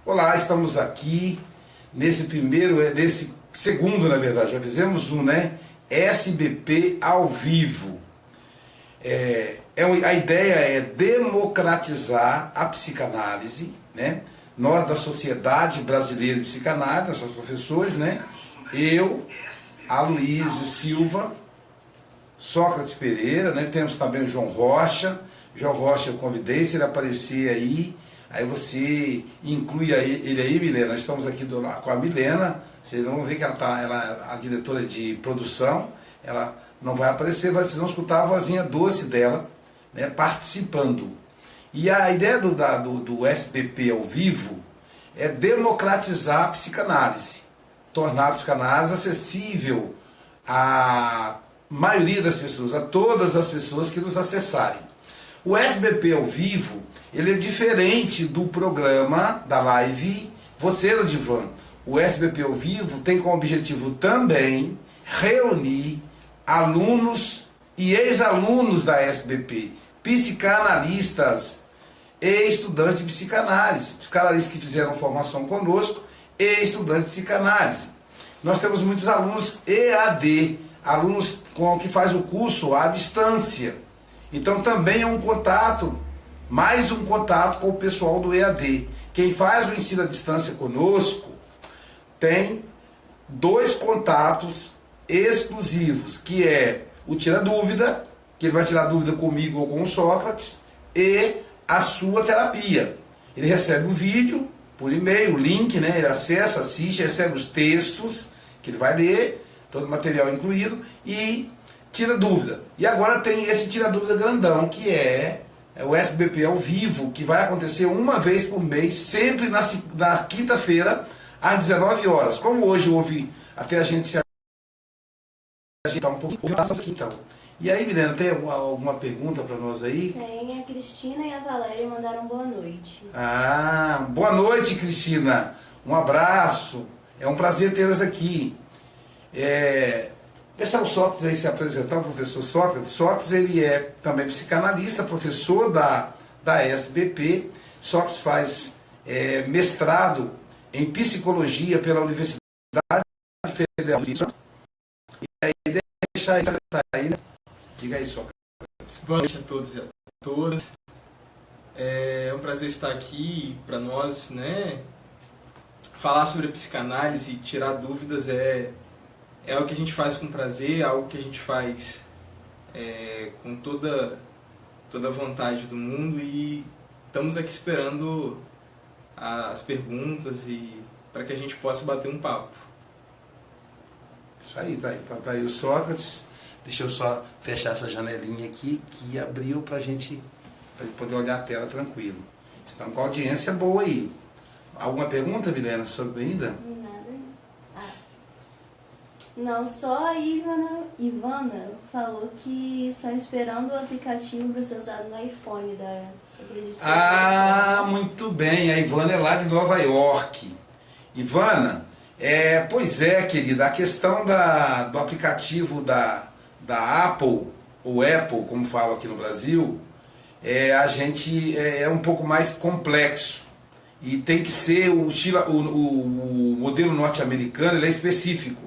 Olá, estamos aqui nesse segundo, na verdade, já fizemos um, né? SBP ao vivo. A ideia é democratizar a psicanálise, né? Nós da Sociedade Brasileira de Psicanálise, nós somos professores, né? Eu, Aloysio Silva, Sócrates Pereira, né? Temos também o João Rocha. João Rocha eu convidei, se ele aparecer aí você inclui ele aí, Milena. Nós estamos aqui com a Milena, vocês vão ver que ela é a diretora de produção, ela não vai aparecer, mas vocês vão escutar a vozinha doce dela, né, participando. E a ideia do SBP ao vivo é democratizar a psicanálise, tornar a psicanálise acessível à maioria das pessoas, a todas as pessoas que nos acessarem. O SBP ao vivo, ele é diferente do programa, da live Você no Divã. O SBP ao vivo tem como objetivo também reunir alunos e ex-alunos da SBP, psicanalistas e estudantes de psicanálise, psicanalistas que fizeram formação conosco e estudantes de psicanálise. Nós temos muitos alunos EAD, alunos que fazem o curso à distância. Então também é um contato, mais um contato com o pessoal do EAD. Quem faz o ensino à distância conosco tem 2 contatos exclusivos, que é o Tira Dúvida, que ele vai tirar dúvida comigo ou com o Sócrates, e a sua terapia. Ele recebe o vídeo por e-mail, o link, né? Ele acessa, assiste, recebe os textos que ele vai ler, todo o material incluído, e tira dúvida. E agora tem esse tira dúvida grandão, que é o SBP ao vivo, que vai acontecer uma vez por mês, sempre na quinta-feira, às 19 horas. Como hoje houve até a gente se agitar um pouquinho, então. E aí, Milena, tem alguma pergunta para nós aí? Tem, a Cristina e a Valéria mandaram boa noite. Ah, boa noite, Cristina. Um abraço. É um prazer tê-las aqui. Deixar o Sócrates aí se apresentar, o professor Sócrates. Sócrates, ele é também psicanalista, professor da SBP. Sócrates faz mestrado em psicologia pela Universidade Federal de São Paulo. E aí, deixa aí, né? Diga aí, Sócrates. Boa noite a todos e a todas. É um prazer estar aqui para nós, né? Falar sobre a psicanálise e tirar dúvidas é algo que a gente faz com prazer, é algo que a gente faz com toda a vontade do mundo, e estamos aqui esperando as perguntas e para que a gente possa bater um papo. Isso aí, tá aí o Sócrates. Deixa eu só fechar essa janelinha aqui que abriu para gente poder olhar a tela tranquilo. Estamos com a audiência boa aí. Alguma pergunta, Milena, sobre ainda? Não, só a Ivana falou que está esperando o aplicativo para ser usado no iPhone da Acredite. Muito bem, a Ivana é lá de Nova York. Ivana, pois é, querida, a questão do aplicativo da Apple, ou Apple, como falam aqui no Brasil, a gente é um pouco mais complexo. E tem que ser o modelo norte-americano, ele é específico.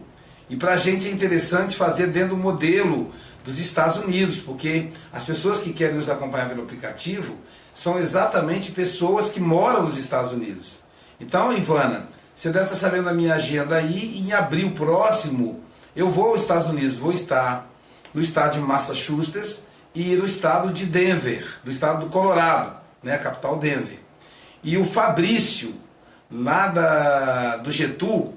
E para a gente é interessante fazer dentro do modelo dos Estados Unidos, porque as pessoas que querem nos acompanhar pelo aplicativo são exatamente pessoas que moram nos Estados Unidos. Então, Ivana, você deve estar sabendo da minha agenda aí, em abril próximo eu vou aos Estados Unidos, vou estar no estado de Massachusetts e no estado de Denver, do estado do Colorado, né, a capital Denver. E o Fabrício, lá do Getú,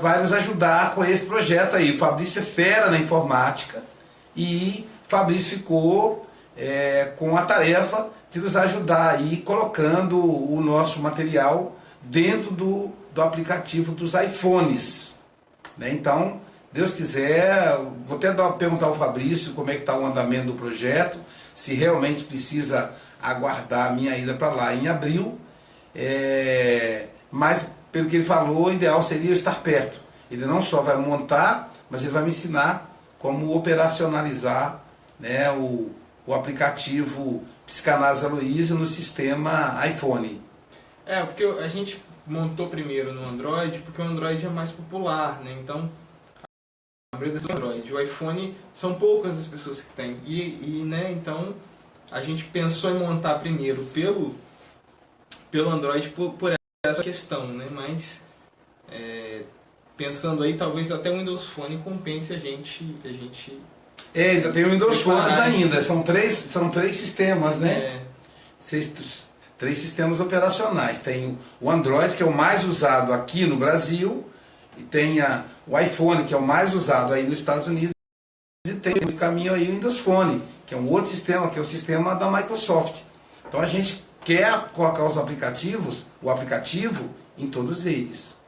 vai nos ajudar com esse projeto aí. O Fabrício é fera na informática e o Fabrício ficou com a tarefa de nos ajudar aí colocando o nosso material dentro do aplicativo dos iPhones, né? Então, Deus quiser, vou até perguntar ao Fabrício como é que está o andamento do projeto, se realmente precisa aguardar a minha ida para lá em abril, mas pelo que ele falou, o ideal seria eu estar perto. Ele não só vai montar, mas ele vai me ensinar como operacionalizar, né, o aplicativo Psicanálise Aloysio no sistema iPhone. Porque a gente montou primeiro no Android, porque o Android é mais popular, né? Então, a maioria do Android. O iPhone são poucas as pessoas que têm. Né, então, a gente pensou em montar primeiro pelo Android por essa questão, né? Mas, pensando aí, talvez até o Windows Phone compense a gente ainda tem o Windows Phone ainda. São três sistemas, né? Três sistemas operacionais. Tem o Android, que é o mais usado aqui no Brasil, e tem o iPhone, que é o mais usado aí nos Estados Unidos, e tem no caminho aí o Windows Phone, que é um outro sistema, que é o sistema da Microsoft. Então a gente quer colocar o aplicativo em todos eles.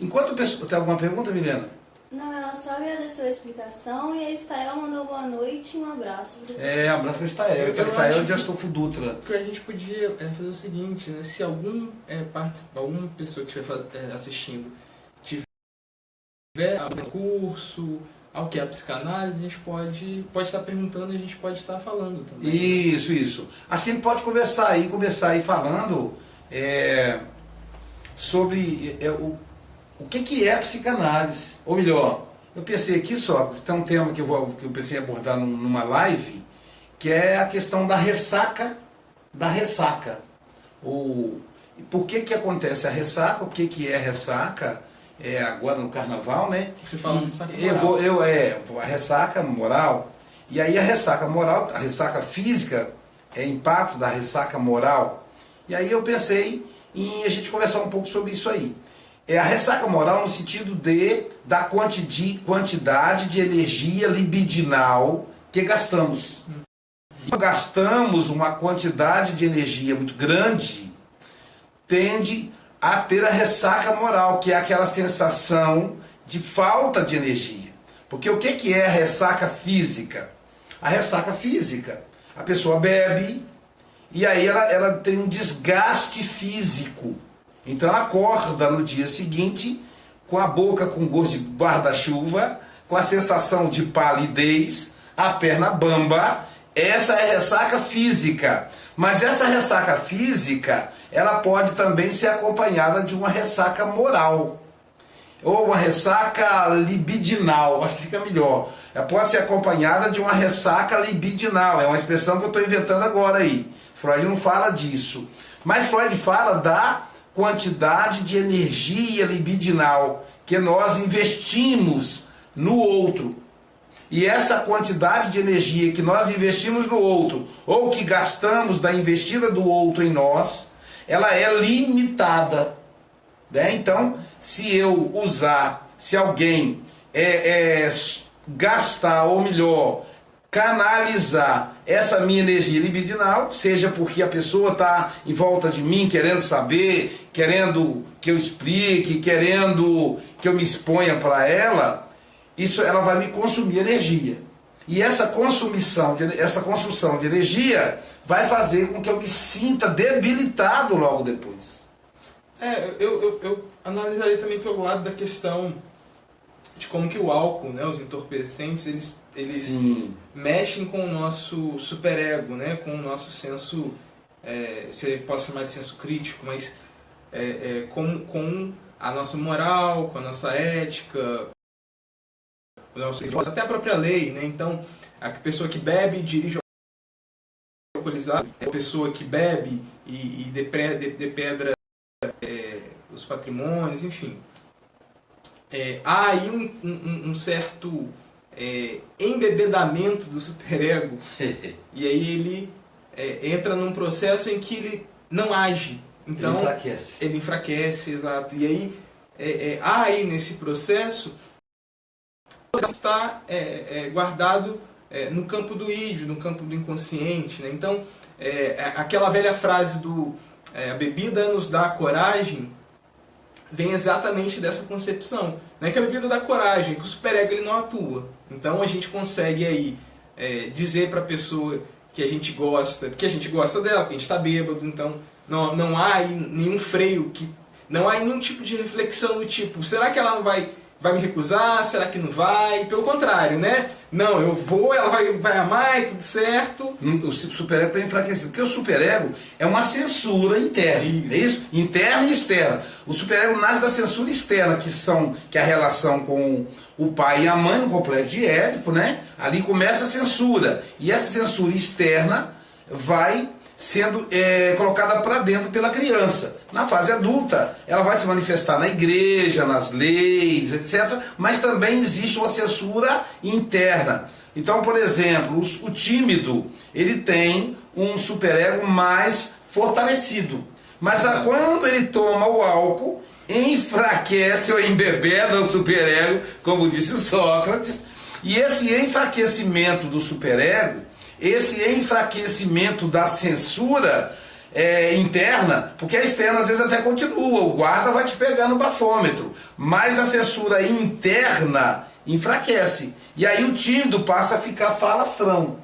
Enquanto a pessoa... Tem alguma pergunta, Milena? Não, ela só agradeceu a explicação e a Estael mandou boa noite e um abraço. Um abraço para a Estael. A Estael de Astolfo Dutra. Que a gente podia fazer o seguinte, né? Se alguma pessoa que estiver assistindo tiver algum curso, ao que é a psicanálise, a gente pode estar perguntando e a gente pode estar falando também. Isso. Acho que a gente pode começar aí falando sobre o que é a psicanálise. Ou melhor, eu pensei aqui só, tem um tema que eu pensei em abordar numa live, que é a questão da ressaca. Por que acontece a ressaca? O que é ressaca? Agora no carnaval, né? Você fala ressaca moral. A ressaca moral. E aí a ressaca moral, a ressaca física, impacto da ressaca moral. E aí eu pensei em a gente conversar um pouco sobre isso aí. A ressaca moral no sentido da quantidade de energia libidinal que gastamos. Gastamos uma quantidade de energia muito grande, tende a ter a ressaca moral, que é aquela sensação de falta de energia. Porque o que é a ressaca física? A ressaca física, a pessoa bebe e aí ela tem um desgaste físico. Então ela acorda no dia seguinte com a boca com gosto de guarda-chuva, com a sensação de palidez, a perna bamba. Essa é a ressaca física. Mas essa ressaca física, ela pode também ser acompanhada de uma ressaca moral. Ou uma ressaca libidinal, acho que fica melhor. Ela pode ser acompanhada de uma ressaca libidinal. É uma expressão que eu estou inventando agora aí. Freud não fala disso. Mas Freud fala da quantidade de energia libidinal que nós investimos no outro. E essa quantidade de energia que nós investimos no outro, ou que gastamos da investida do outro em nós, ela é limitada. Né? Então, se alguém gastar, ou melhor, canalizar essa minha energia libidinal, seja porque a pessoa está em volta de mim querendo saber, querendo que eu explique, querendo que eu me exponha para ela, ela vai me consumir energia. E essa construção de energia vai fazer com que eu me sinta debilitado logo depois. Eu analisaria também pelo lado da questão de como que o álcool, né, os entorpecentes, eles mexem com o nosso superego, né, com o nosso senso, se eu posso chamar de senso crítico, mas com a nossa moral, com a nossa ética, até a própria lei, né? Então, a pessoa que bebe e dirige alcoolizado, a pessoa que bebe e depedra os patrimônios, enfim. Há aí um certo embebedamento do superego e aí ele entra num processo em que ele não age. Então, ele enfraquece, exato. E aí, há aí nesse processo está guardado no campo do ídio, no campo do inconsciente. Né? Então, aquela velha frase a bebida nos dá coragem, vem exatamente dessa concepção. Não é que a bebida dá coragem, que o superego ele não atua. Então a gente consegue aí dizer para a pessoa que a gente gosta dela, que a gente está bêbado, então não há aí nenhum freio, não há aí nenhum tipo de reflexão do tipo, será que ela não vai vai me recusar? Será que não vai? Pelo contrário, né? Não, eu vou, ela vai amar e tudo certo. O superego está enfraquecido, porque o superego é uma censura interna, Isso. é isso? Interna e externa. O superego nasce da censura externa, que é a relação com o pai e a mãe, no complexo de Édipo, né? Ali começa a censura, e essa censura externa vai sendo colocada para dentro pela criança. Na fase adulta, ela vai se manifestar na igreja, nas leis, etc. Mas também existe uma censura interna. Então, por exemplo, o tímido, ele tem um superego mais fortalecido. Mas quando ele toma o álcool, enfraquece ou embebeda o superego, como disse o Sócrates. E esse enfraquecimento do superego, esse enfraquecimento da censura interna, porque a externa às vezes até continua, o guarda vai te pegar no bafômetro, mas a censura interna enfraquece. E aí o tímido passa a ficar falastrão,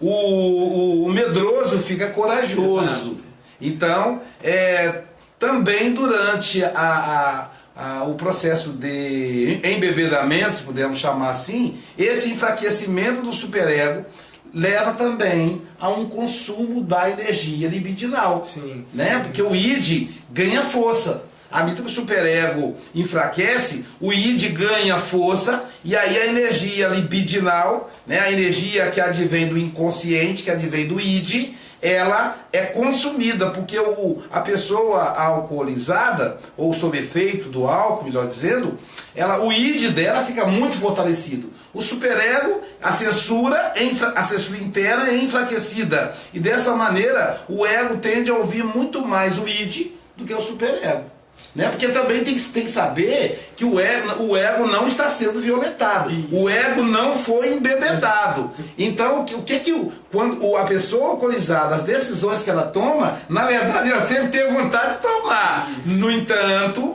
o medroso fica corajoso. Então, também durante o processo de embebedamento, se pudermos chamar assim, esse enfraquecimento do superego leva também a um consumo da energia libidinal. Sim. Né? Porque o id ganha força. À medida que o superego enfraquece, o id ganha força, e aí a energia libidinal, né, a energia que advém do inconsciente, que advém do id, ela é consumida, porque a pessoa alcoolizada, ou sob efeito do álcool, melhor dizendo, o id dela fica muito fortalecido. O superego, a censura interna é enfraquecida. E dessa maneira, o ego tende a ouvir muito mais o id do que o superego. Né? Porque também tem que saber que o ego não está sendo violentado. Isso. O ego não foi embebedado. Então, quando a pessoa alcoolizada, as decisões que ela toma, na verdade ela sempre teve vontade de tomar. Isso. No entanto,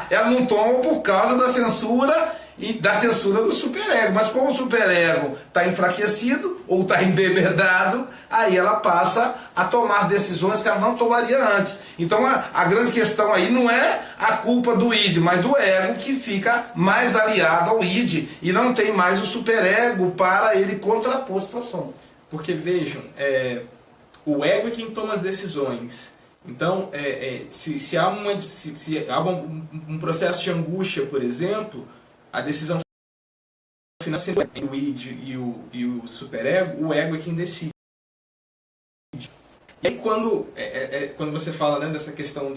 ela não toma por causa da censura do superego. Mas como o superego está enfraquecido ou está embebedado, aí ela passa a tomar decisões que ela não tomaria antes. Então a grande questão aí não é a culpa do id, mas do ego, que fica mais aliado ao id e não tem mais o superego para ele contrapor a situação. Porque vejam, o ego é quem toma as decisões. Então, se há um processo de angústia, por exemplo, a decisão final sendo o id e o superego, o ego é quem decide. E aí quando você fala, né, dessa questão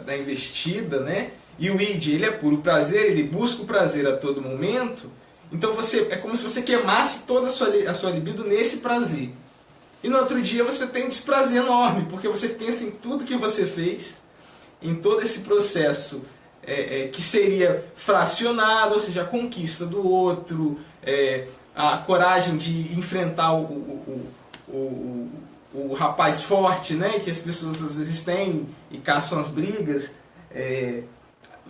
da investida, né, e o id, ele é puro prazer, ele busca o prazer a todo momento, então é como se você queimasse toda a sua libido nesse prazer. E no outro dia você tem um desprazer enorme, porque você pensa em tudo que você fez, em todo esse processo que seria fracionado, ou seja, a conquista do outro, a coragem de enfrentar o rapaz forte, né, que as pessoas às vezes têm e caçam as brigas,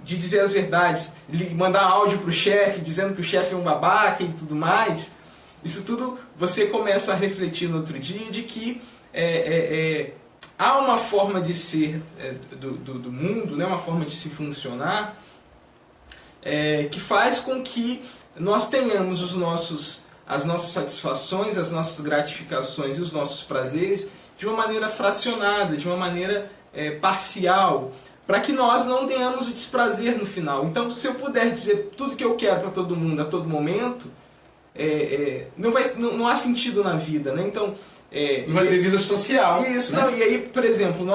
de dizer as verdades, mandar áudio para o chefe dizendo que o chefe é um babaca e tudo mais. Isso tudo você começa a refletir no outro dia de que há uma forma de ser do mundo, né, uma forma de se funcionar, que faz com que nós tenhamos as nossas satisfações, as nossas gratificações e os nossos prazeres de uma maneira fracionada, de uma maneira parcial, para que nós não tenhamos o desprazer no final. Então, se eu puder dizer tudo que eu quero para todo mundo a todo momento, não há sentido na vida, né? Então, não vai ter vida social. Isso, né? não, e aí, por exemplo,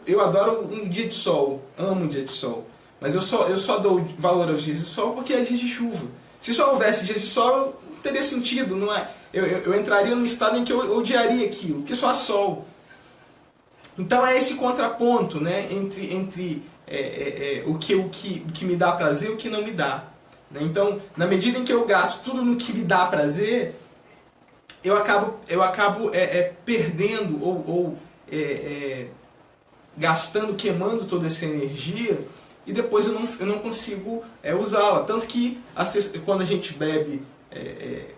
eu adoro um dia de sol, amo um dia de sol, mas eu só dou valor aos dias de sol porque é dia de chuva. Se só houvesse dias de sol, não teria sentido, não é? Eu entraria num estado em que eu odiaria aquilo, porque só há sol. Então é esse contraponto, né, entre o que me dá prazer e o que não me dá. Né? Então, na medida em que eu gasto tudo no que me dá prazer, eu acabo perdendo ou gastando, queimando toda essa energia, e depois eu não consigo usá-la. Tanto que quando a gente bebe,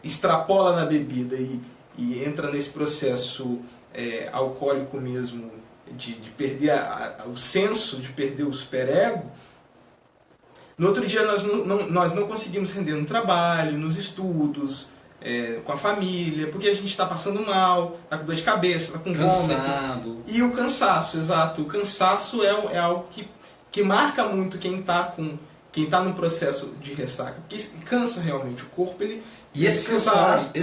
extrapola na bebida e entra nesse processo alcoólico mesmo, de perder o senso, de perder o superego, No outro dia nós não conseguimos render no trabalho, nos estudos, com a família, porque a gente está passando mal, está com dor de cabeça, está com vômito. E o cansaço, exato. O cansaço é algo que marca muito quem está no processo de ressaca, porque cansa realmente o corpo. E esse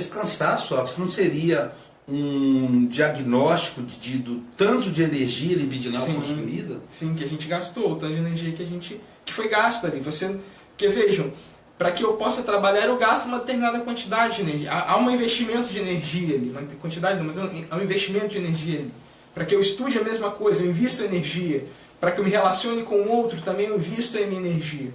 cansaço, não seria um diagnóstico do tanto de energia libidinal consumida? Sim, que a gente gastou, o tanto de energia que foi gasta ali. Porque vejam, para que eu possa trabalhar, eu gasto uma determinada quantidade de energia. Há um investimento de energia ali, não tem quantidade não, mas há um investimento de energia ali. Para que eu estude a mesma coisa, eu invisto energia. Para que eu me relacione com o outro, também eu invisto em minha energia.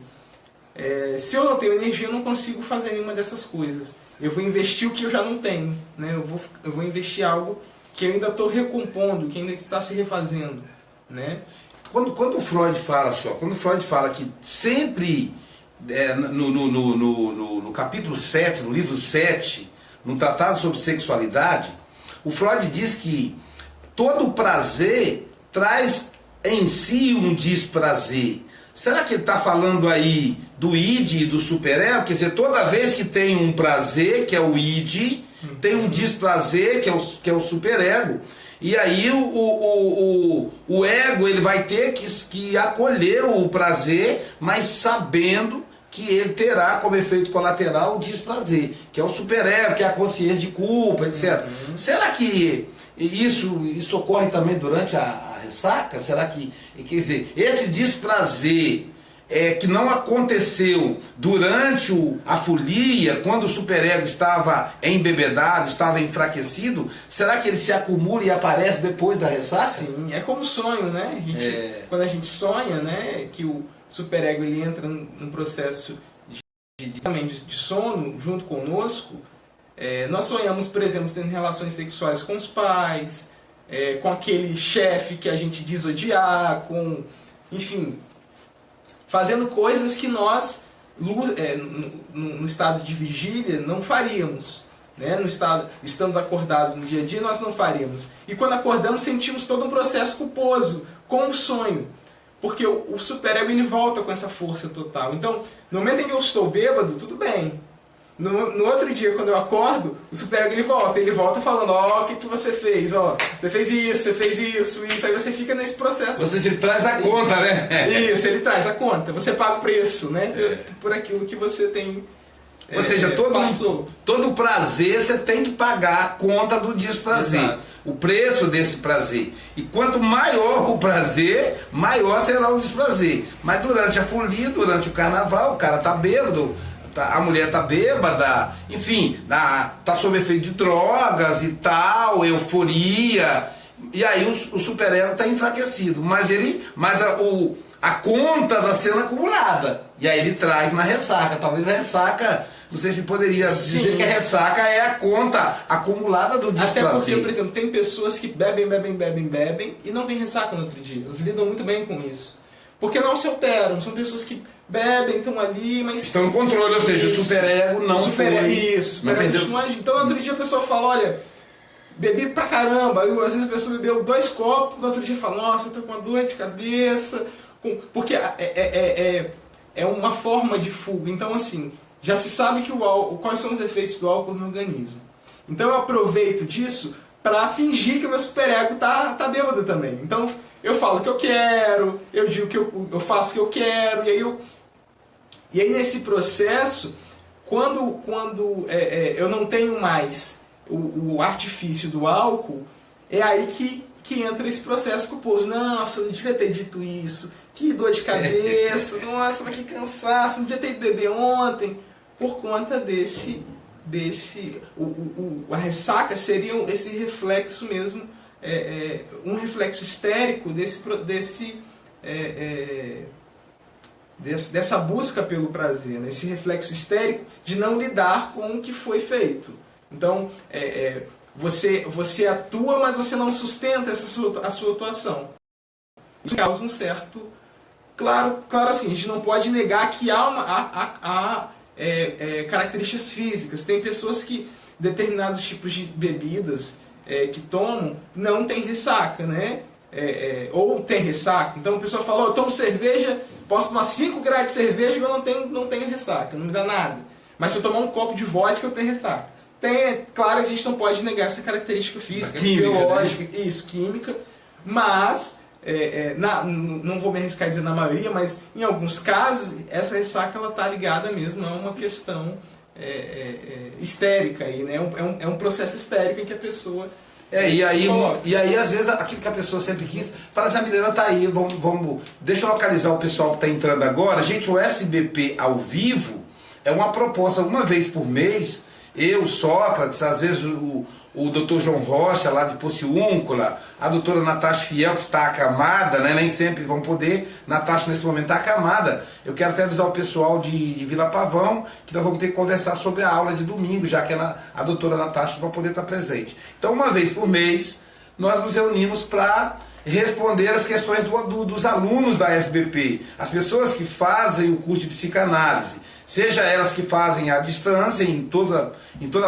Se eu não tenho energia, eu não consigo fazer nenhuma dessas coisas. Eu vou investir o que eu já não tenho, né? Eu vou investir algo que eu ainda estou recompondo, que ainda está se refazendo, né? Quando o Freud fala que sempre, no capítulo 7, no livro 7, no Tratado sobre Sexualidade, o Freud diz que todo prazer traz em si um desprazer. Será que ele está falando aí do id e do superego? Quer dizer, toda vez que tem um prazer, que é o id, tem um desprazer, que é o superego. E aí o ego ele vai ter que acolher o prazer, mas sabendo que ele terá como efeito colateral o desprazer, que é o superego, que é a consciência de culpa, etc. Será que isso ocorre também durante a ressaca? Será que, quer dizer, esse desprazer que não aconteceu durante a folia, quando o superego estava embebedado, estava enfraquecido, será que ele se acumula e aparece depois da ressaca? Sim, é como sonho, né? Quando a gente sonha, né, que o superego ele entra num processo de sono junto conosco, nós sonhamos, por exemplo, tendo relações sexuais com os pais, com aquele chefe que a gente diz odiar, enfim, fazendo coisas que nós, no estado de vigília, não faríamos. Né? Estamos acordados no dia a dia, nós não faríamos. E quando acordamos, sentimos todo um processo culposo, com o sonho. Porque o superego ele volta com essa força total. Então, no momento em que eu estou bêbado, tudo bem. No outro dia, quando eu acordo, o superego ele volta falando, ó, o que você fez? Ó, você fez isso. Aí você fica nesse processo. Você traz a conta, né? Isso, ele traz a conta. Você paga o preço, né? Por aquilo que você tem. Ou seja, todo prazer você tem que pagar a conta do desprazer. Exato. O preço desse prazer. E quanto maior o prazer, maior será o desprazer. Mas durante a folia, durante o carnaval, o cara tá bêbado, a mulher tá bêbada, enfim, tá sob efeito de drogas e tal, euforia, e aí o superego tá enfraquecido, mas a conta está sendo acumulada, e aí ele traz na ressaca. Talvez a ressaca, não sei se poderia dizer que a ressaca é a conta acumulada do desprazer. Até porque, por exemplo, tem pessoas que bebem e não tem ressaca no outro dia, eles lidam muito bem com isso. Porque não se alteram, são pessoas que bebem, estão ali, mas... estão no controle, ou seja, o superego não foi... Isso, o superego não então, no outro dia a pessoa fala, olha, bebi pra caramba, às vezes a pessoa bebeu 2 copos, no outro dia fala, nossa, eu tô com uma dor de cabeça, porque é uma forma de fuga. Então, assim, já se sabe que quais são os efeitos do álcool no organismo. Então eu aproveito disso para fingir que o meu superego tá bêbado também. Então, eu falo o que eu quero, eu digo que eu faço o que eu quero, e aí nesse processo, quando eu não tenho mais o artifício do álcool, é aí que entra esse processo culposo. Nossa, eu não devia ter dito isso, que dor de cabeça, nossa, mas que cansaço, não devia ter ido beber ontem, por conta a ressaca seria esse reflexo mesmo, um reflexo histérico dessa busca pelo prazer, né? Esse reflexo histérico de não lidar com o que foi feito. Então, você atua, mas você não sustenta a sua atuação. Isso causa um certo... Claro assim, a gente não pode negar que há características físicas. Tem pessoas que determinados tipos de bebidas que tomam não tem ressaca, né? ou tem ressaca. Então a pessoa fala, eu tomo cerveja, posso tomar 5 graus de cerveja que eu não tenho ressaca, não me dá nada. Mas se eu tomar um copo de vodka, eu tenho ressaca. Claro, a gente não pode negar essa característica física, química, biológica, né? isso, química, mas, não vou me arriscar a dizer na maioria, mas em alguns casos, essa ressaca está ligada mesmo a uma questão histérica, aí, né? É um processo histérico em que a pessoa... E aí, às vezes, aquilo que a pessoa sempre quis, fala assim, a Milena tá aí, deixa eu localizar o pessoal que está entrando agora. Gente, o SBP ao vivo é uma proposta, uma vez por mês, eu, Sócrates, às vezes o doutor João Rocha, lá de Pociúncula, a doutora Natasha Fiel, que está acamada, né? Nem sempre vão poder. Natasha, nesse momento, está acamada. Eu quero até avisar o pessoal de Vila Pavão que nós vamos ter que conversar sobre a aula de domingo, já que a doutora Natasha vai poder estar presente. Então, uma vez por mês, nós nos reunimos para responder as questões dos alunos da SBP, as pessoas que fazem o curso de psicanálise, seja elas que fazem à distância em toda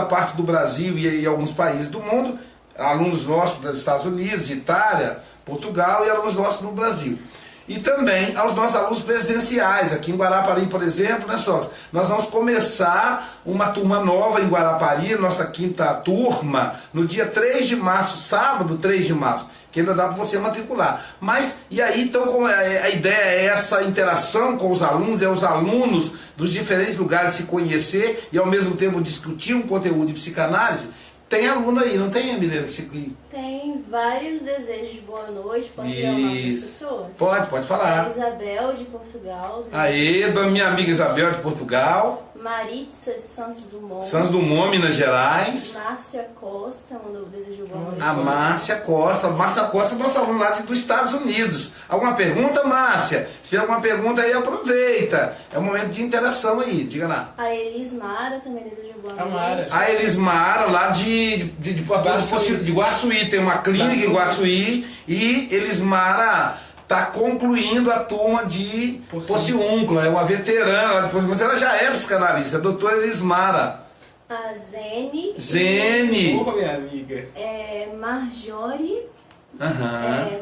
parte do Brasil e alguns países do mundo, alunos nossos dos Estados Unidos, Itália, Portugal e alunos nossos no Brasil. E também aos nossos alunos presenciais, aqui em Guarapari, por exemplo, né, sócio? Nós vamos começar uma turma nova em Guarapari, nossa 5ª turma, no dia 3 de março, sábado 3 de março, que ainda dá para você matricular. Mas, e aí, então, como a ideia é essa interação com os alunos, é os alunos dos diferentes lugares se conhecer e ao mesmo tempo discutir um conteúdo de psicanálise. Tem aluno aí, não tem, Milena? Tem vários desejos de boa noite. Posso dar o nome das pessoas? Pode falar. A Isabel, de Portugal. Aê, da minha amiga Isabel, de Portugal. Maritza, de Santos Dumont. Santos Dumont, Minas Gerais. Márcia Costa, mandou desejo de boa noite. A Márcia Costa é nossa aluna lá dos Estados Unidos. Alguma pergunta, Márcia? Se tiver alguma pergunta aí, aproveita. É um momento de interação aí, diga lá. A Elismara também deseja boa noite. Mara. A Elismara, lá de Guaçuí, tem uma clínica em Guaçuí, e Elismara está concluindo a turma de Pociúncula, é uma veterana, mas ela já é psicanalista, a doutora Elismara. A Zene. Porra, minha amiga. Marjorie.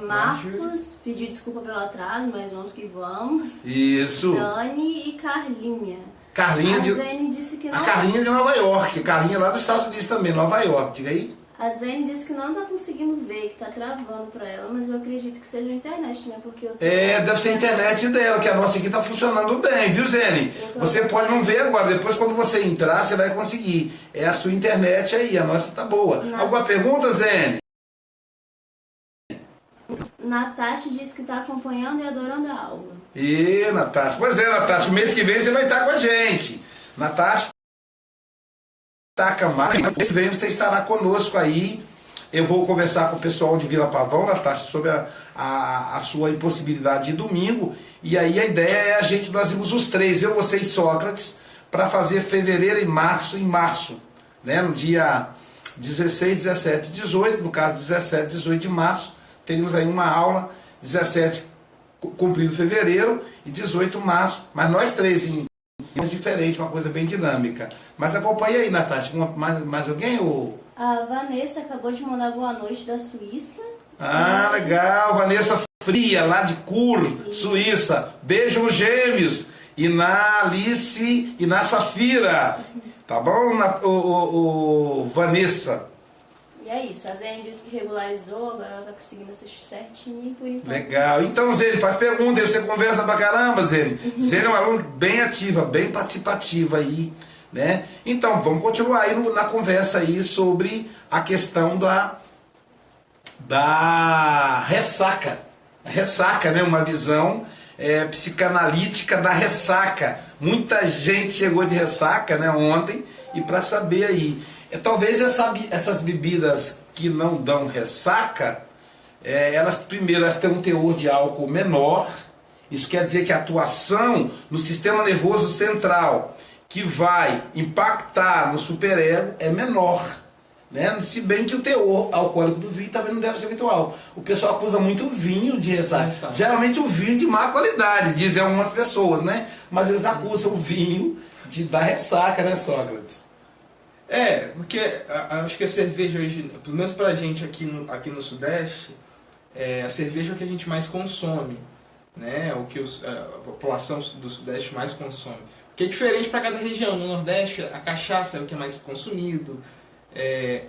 Marcos, pediu desculpa pelo atraso, mas vamos que vamos. Isso. Dani e Carlinha. Carlinha Zene disse que não... A Carlinha de Nova York, Carlinha lá dos Estados Unidos também, Nova York, diga aí. A Zene disse que não está conseguindo ver, que está travando para ela, mas eu acredito que seja a internet, né? Porque eu tô... Deve ser a internet dela, que a nossa aqui está funcionando bem, viu, Zene? Você pode não ver agora, depois quando você entrar, você vai conseguir. É a sua internet aí, a nossa tá boa. Alguma pergunta, Zene? Natasha disse que está acompanhando e adorando a aula. Natasha. Pois é, Natasha, o mês que vem você vai estar com a gente. Natasha está acamada, mês que vem você estará conosco aí. Eu vou conversar com o pessoal de Vila Pavão, Natasha, sobre a sua impossibilidade de domingo. E aí a ideia é nós irmos os três, eu, você e Sócrates, para fazer fevereiro e março, né? No dia 16, 17 e 18, no caso 17, 18 de março, teríamos aí uma aula, 17 cumprido fevereiro e 18 março, mas nós três em diferente, uma coisa bem dinâmica. Mas acompanha aí, Natasha, mais alguém? Ou... A Vanessa acabou de mandar boa noite da Suíça. Legal, Vanessa Fria, lá de Cur, Suíça. Beijo nos gêmeos. E na Alice e na Safira. Tá bom, Vanessa? E é isso, a Zene disse que regularizou, agora ela tá conseguindo assistir certinho por enquanto. Legal. Então, Zene, faz pergunta, aí você conversa pra caramba, Zene. Zene é uma aluna bem ativa, bem participativa aí, né? Então, vamos continuar aí na conversa aí sobre a questão da ressaca. A ressaca, né? Uma visão psicanalítica da ressaca. Muita gente chegou de ressaca, né, ontem, e para saber aí... Talvez essas bebidas que não dão ressaca, elas têm um teor de álcool menor. Isso quer dizer que a atuação no sistema nervoso central, que vai impactar no superego, é menor, né? Se bem que o teor alcoólico do vinho também não deve ser muito alto. O pessoal acusa muito o vinho de ressaca. Geralmente o vinho de má qualidade, dizem algumas pessoas, né? Mas eles acusam o vinho de dar ressaca, né, Sócrates? Porque acho que a cerveja hoje, pelo menos pra gente aqui no Sudeste, a cerveja é o que a gente mais consome, né? O que a população do Sudeste mais consome. O que é diferente para cada região. No Nordeste, a cachaça é o que é mais consumido,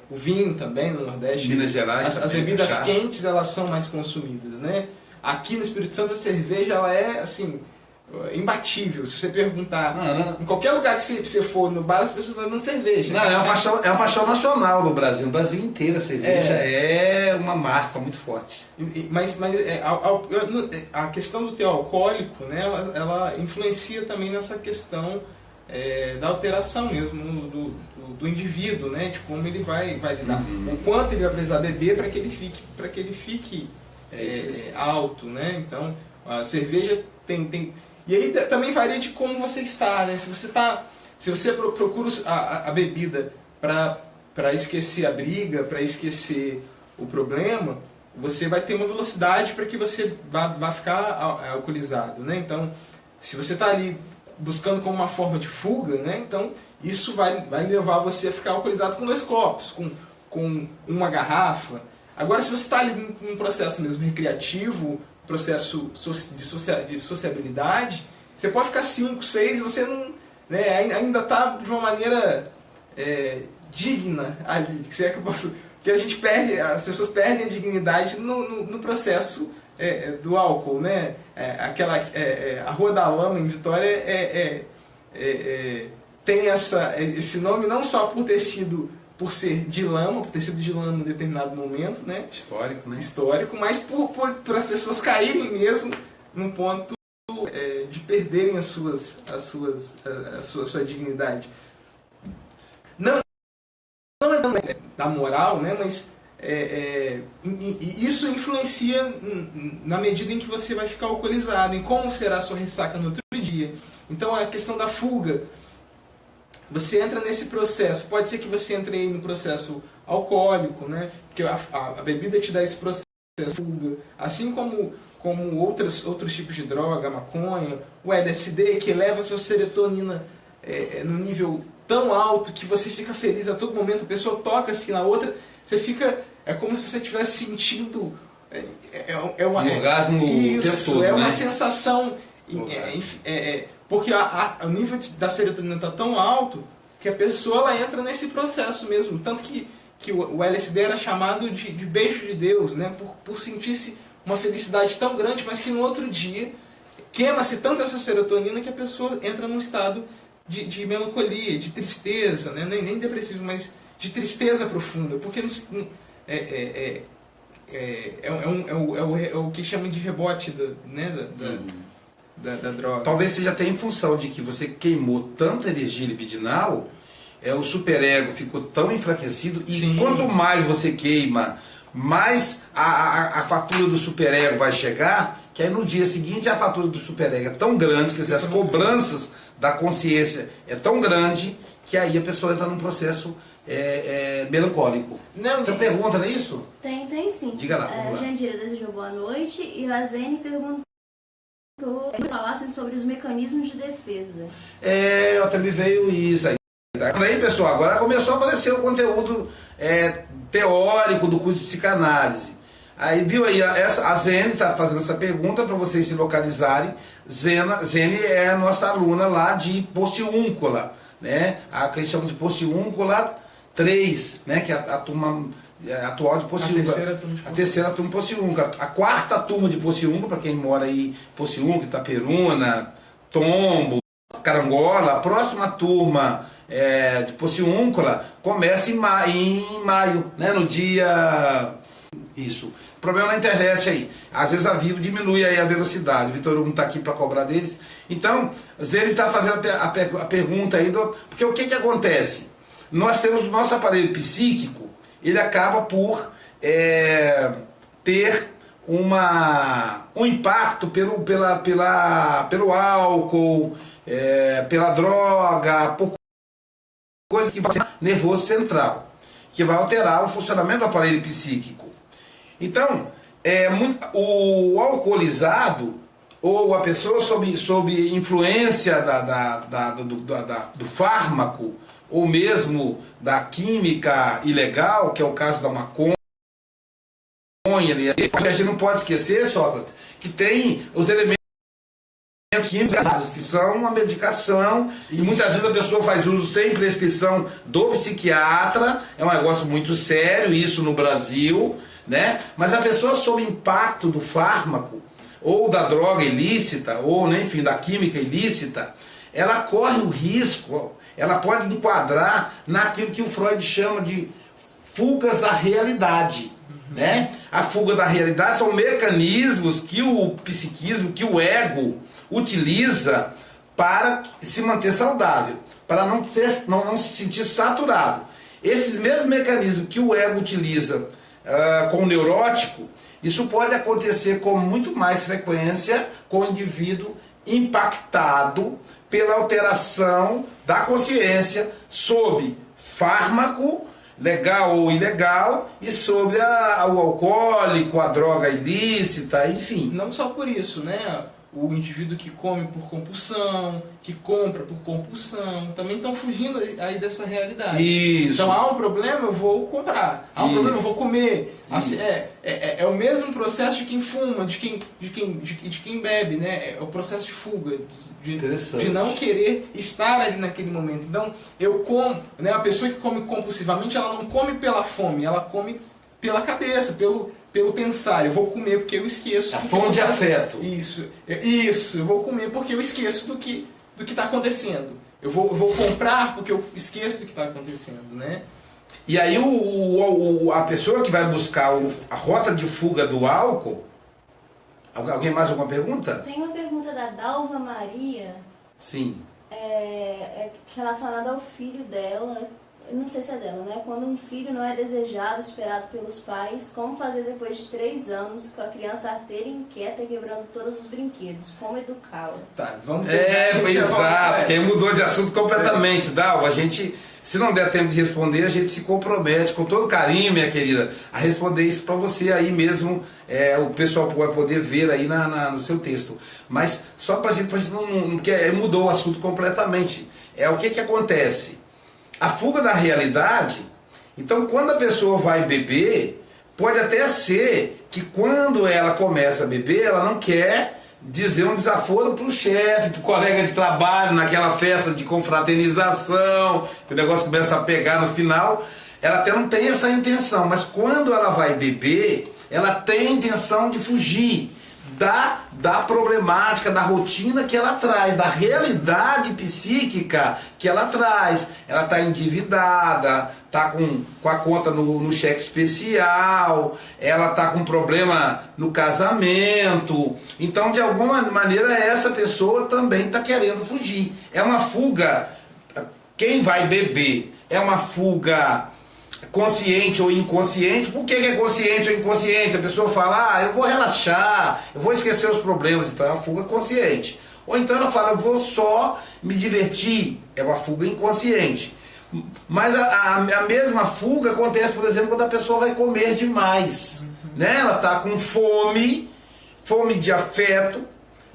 o vinho também no Nordeste. Minas Gerais, as bebidas quentes elas são mais consumidas, né? Aqui no Espírito Santo a cerveja ela é assim imbatível. Se você perguntar em qualquer lugar que você for no bar, as pessoas estão dando cerveja. Não, é uma paixão nacional no Brasil. No Brasil inteiro a cerveja é uma marca muito forte. Mas a questão do teor alcoólico, né, ela influencia também nessa questão da alteração mesmo do indivíduo, né, de como ele vai lidar, o quanto ele vai precisar beber para que ele fique alto, né? Então a cerveja tem e aí também varia de como você está, né? Se você procura a bebida para esquecer a briga, para esquecer o problema, você vai ter uma velocidade para que você vá ficar alcoolizado, né? Então, se você está ali buscando como uma forma de fuga, né? Então isso vai levar você a ficar alcoolizado com 2 copos, com uma garrafa. Agora, se você está ali num processo mesmo recreativo, processo de sociabilidade, você pode ficar 5, 6 e você não, né, ainda está de uma maneira digna ali. Que a gente perde, as pessoas perdem a dignidade no processo do álcool, né? A Rua da Lama em Vitória tem esse nome não só por ser de lama, por ter sido de lama em determinado momento, né? Histórico, né? Histórico, mas por as pessoas caírem mesmo no ponto de perderem a sua dignidade. Não é da moral, né? Mas isso influencia na medida em que você vai ficar alcoolizado, em como será a sua ressaca no outro dia. Então a questão da fuga, você entra nesse processo, pode ser que você entre aí no processo alcoólico, né? Porque a bebida te dá esse processo de fuga, assim como outros tipos de droga, a maconha, o LSD, que eleva a sua serotonina no nível tão alto que você fica feliz a todo momento, a pessoa toca assim na outra, você fica, é como se você estivesse sentindo um orgasmo isso, todo, uma né? sensação, porque o nível da serotonina está tão alto que a pessoa ela entra nesse processo mesmo, tanto que o LSD era chamado de beijo de Deus, né? por sentir-se uma felicidade tão grande, mas que no outro dia queima-se tanto essa serotonina que a pessoa entra num estado de melancolia, de tristeza, né? nem depressivo, mas de tristeza profunda, porque é o que chamam de rebote da droga. Talvez seja até em função de que você queimou tanta energia libidinal, o superego ficou tão enfraquecido, e quanto mais você queima, mais a fatura do superego vai chegar, que aí no dia seguinte a fatura do superego é tão grande, que as cobranças da consciência é tão grande, que aí a pessoa entra num processo melancólico. Tem pergunta, não é isso? Tem sim. Diga lá, vamos lá. A Jandira desejou boa noite e a Zene perguntou que falassem sobre os mecanismos de defesa. Também veio isso aí. Aí, pessoal, agora começou a aparecer o conteúdo teórico do curso de psicanálise. Aí viu aí, a Zene está fazendo essa pergunta para vocês se localizarem. Zene é a nossa aluna lá de Porciúncula, né? A que a gente chama de Porciúncula 3, né? Que é a turma atual de Porciúncula. A terceira turma de Porciúncula. A quarta turma de Porciúncula, para quem mora aí, Porciúncula, Itaperuna, Tombo, Carangola. A próxima turma de Porciúncula começa em maio, né? No dia... Isso. Problema na internet aí. Às vezes a Vivo diminui aí a velocidade. O Vitor Hugo não está aqui para cobrar deles. Então, ele está fazendo a pergunta aí, porque o que acontece? Nós temos o nosso aparelho psíquico, ele acaba por ter um impacto pelo álcool, pela droga, por coisa que vai ser nervoso central, que vai alterar o funcionamento do aparelho psíquico. Então, o alcoolizado, ou a pessoa sob influência do fármaco, ou mesmo da química ilegal, que é o caso da maconha, maconha, a gente não pode esquecer, Sócrates, que tem os elementos químicos que são uma medicação e muitas vezes a pessoa faz uso sem prescrição do psiquiatra, é um negócio muito sério isso no Brasil, né? Mas a pessoa sob impacto do fármaco ou da droga ilícita ou, né, enfim, da química ilícita, ela corre o risco, ela pode enquadrar naquilo que o Freud chama de fugas da realidade, né? A fuga da realidade são mecanismos que o psiquismo, que o ego utiliza para se manter saudável, para não se sentir saturado. Esses mesmos mecanismos que o ego utiliza com o neurótico, isso pode acontecer com muito mais frequência com o indivíduo impactado pela alteração da consciência sob fármaco, legal ou ilegal, e sobre o alcoólico, a droga ilícita, enfim. Não só por isso, né? O indivíduo que come por compulsão, que compra por compulsão, também estão fugindo aí dessa realidade. Isso. Então há um problema, eu vou comprar. Há um problema, eu vou comer. É o mesmo processo de quem fuma, de quem bebe, né? É o processo de fuga, de não querer estar ali naquele momento. Então, eu como, né? A pessoa que come compulsivamente, ela não come pela fome, ela come pela cabeça, pelo pensar. Eu vou comer porque eu esqueço. A fome de afeto. Isso, eu vou comer porque eu esqueço do que está acontecendo. Eu vou comprar porque eu esqueço do que está acontecendo, né? E aí a pessoa que vai buscar a rota de fuga do álcool... Alguém mais alguma pergunta? Tem uma pergunta da Dalva Maria. Sim. Relacionada ao filho dela. Eu não sei se é dela, né? Quando um filho não é desejado, esperado pelos pais, como fazer depois de 3 anos com a criança arteira inquieta, quebrando todos os brinquedos? Como educá-la? Tá, vamos exato, porque aí mudou de assunto completamente, Dalva. A gente, se não der tempo de responder, a gente se compromete com todo carinho, minha querida, a responder isso para você aí mesmo, o pessoal vai poder ver aí no seu texto. Mas só para a gente não mudou o assunto completamente. O que acontece? A fuga da realidade, então quando a pessoa vai beber, pode até ser que quando ela começa a beber, ela não quer dizer um desaforo para o chefe, para o colega de trabalho, naquela festa de confraternização, que o negócio começa a pegar no final, ela até não tem essa intenção, mas quando ela vai beber, ela tem a intenção de fugir da problemática, da rotina que ela traz, da realidade psíquica que ela traz. Ela está endividada, está com a conta no cheque especial, ela está com problema no casamento. Então, de alguma maneira, essa pessoa também está querendo fugir. É uma fuga, quem vai beber, é uma fuga consciente ou inconsciente. Por que é consciente ou inconsciente? A pessoa fala, eu vou relaxar, eu vou esquecer os problemas, então é uma fuga consciente. Ou então ela fala, eu vou só me divertir, é uma fuga inconsciente. Mas a mesma fuga acontece, por exemplo, quando a pessoa vai comer demais, né? Ela está com fome de afeto,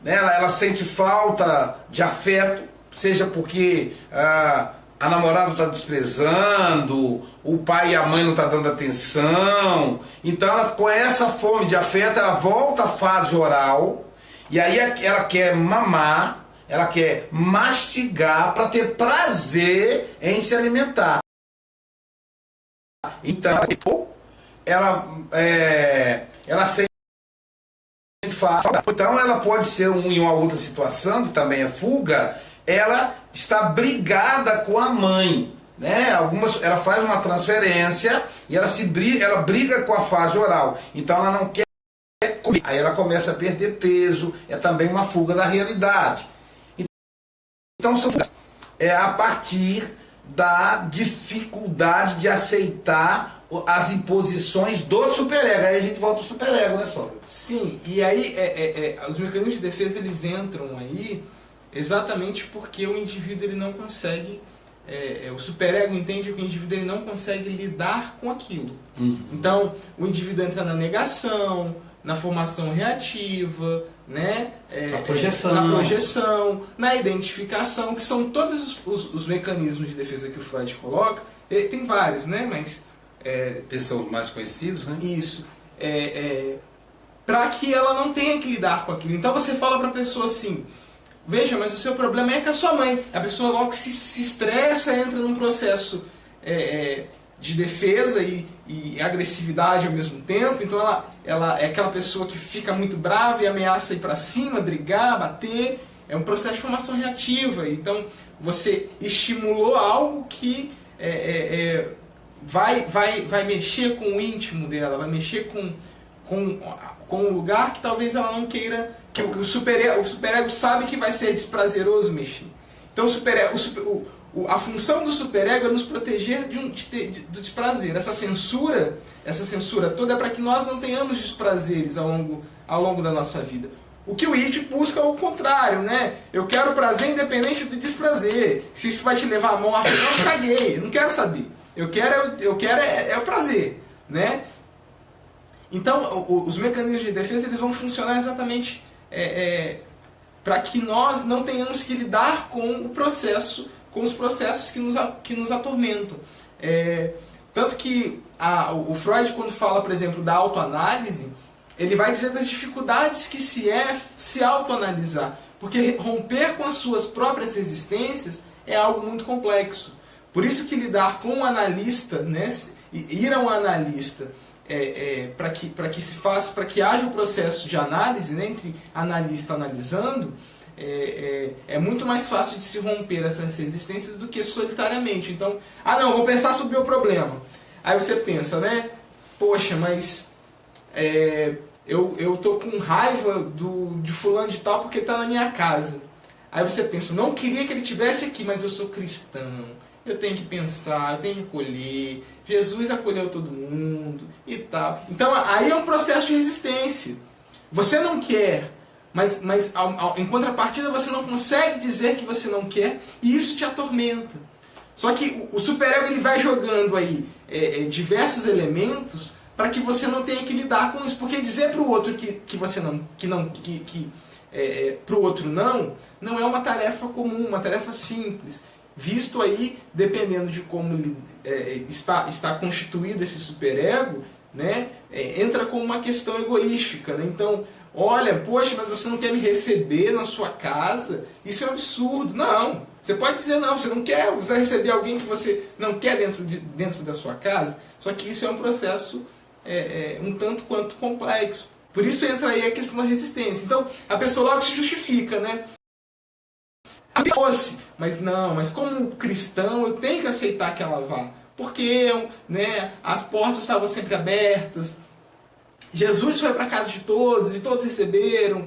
né? Ela sente falta de afeto, seja porque a namorada está desprezando, o pai e a mãe não estão dando atenção. Então, ela, com essa fome de afeto, ela volta à fase oral, e aí ela quer mamar, ela quer mastigar para ter prazer em se alimentar. Então, ela sente falta. Então, ela pode ser em uma outra situação, que também é fuga, ela está brigada com a mãe, né? Ela faz uma transferência e ela briga com a fase oral, então ela não quer comer, aí ela começa a perder peso, é também uma fuga da realidade. Então é a partir da dificuldade de aceitar as imposições do superego. Aí a gente volta ao superego, né, Sócrates? Sim, e aí os mecanismos de defesa, eles entram aí exatamente porque o indivíduo ele não consegue, o superego entende que o indivíduo ele não consegue lidar com aquilo. Então, o indivíduo entra na negação, na formação reativa, né? Na projeção, na identificação, que são todos os mecanismos de defesa que o Freud coloca. Tem vários, né? Mas esses são os mais conhecidos, né? Isso. para que ela não tenha que lidar com aquilo. Então você fala para a pessoa assim, veja, mas o seu problema é com a sua mãe. A pessoa logo se estressa, entra num processo de defesa e agressividade ao mesmo tempo. Então ela é aquela pessoa que fica muito brava e ameaça ir para cima, brigar, bater. É um processo de formação reativa. Então você estimulou algo que vai mexer com o íntimo dela, vai mexer com um lugar que talvez ela não queira, que o superego sabe que vai ser desprazeroso mexer. Então a função do superego é nos proteger do desprazer. Essa censura toda é para que nós não tenhamos desprazeres ao longo da nossa vida. O que o id busca é o contrário, né? Eu quero prazer independente do desprazer. Se isso vai te levar à morte, eu não caguei, eu não quero saber. Eu quero é o prazer, né? Então, os mecanismos de defesa eles vão funcionar exatamente para que nós não tenhamos que lidar com os processos que nos atormentam. Tanto que o Freud, quando fala, por exemplo, da autoanálise, ele vai dizer das dificuldades que se autoanalisar. Porque romper com as suas próprias resistências é algo muito complexo. Por isso que lidar com um analista, né, ir a um analista, para que haja o processo de análise, né, entre analista e analisando, é muito mais fácil de se romper essas resistências do que solitariamente. Então, não, vou pensar sobre o meu problema. Aí você pensa, né, poxa, mas eu tô com raiva de fulano de tal porque está na minha casa. Aí você pensa, não queria que ele estivesse aqui, mas eu sou cristão. Eu tenho que pensar, eu tenho que acolher. Jesus acolheu todo mundo e tal. Então aí é um processo de resistência. Você não quer, mas em contrapartida você não consegue dizer que você não quer e isso te atormenta. Só que o superego ele vai jogando aí diversos elementos para que você não tenha que lidar com isso. Porque dizer para o outro que você para o outro não é uma tarefa comum, uma tarefa simples. Visto aí, dependendo de como está constituído esse superego, né, entra como uma questão egoística. Né? Então, olha, poxa, mas você não quer me receber na sua casa? Isso é um absurdo. Não, você pode dizer não, você não quer, você vai receber alguém que você não quer dentro da sua casa. Só que isso é um processo um tanto quanto complexo. Por isso entra aí a questão da resistência. Então, a pessoa logo se justifica, né? Mas como cristão eu tenho que aceitar que ela vá, porque né, as portas estavam sempre abertas, Jesus foi para a casa de todos e todos receberam,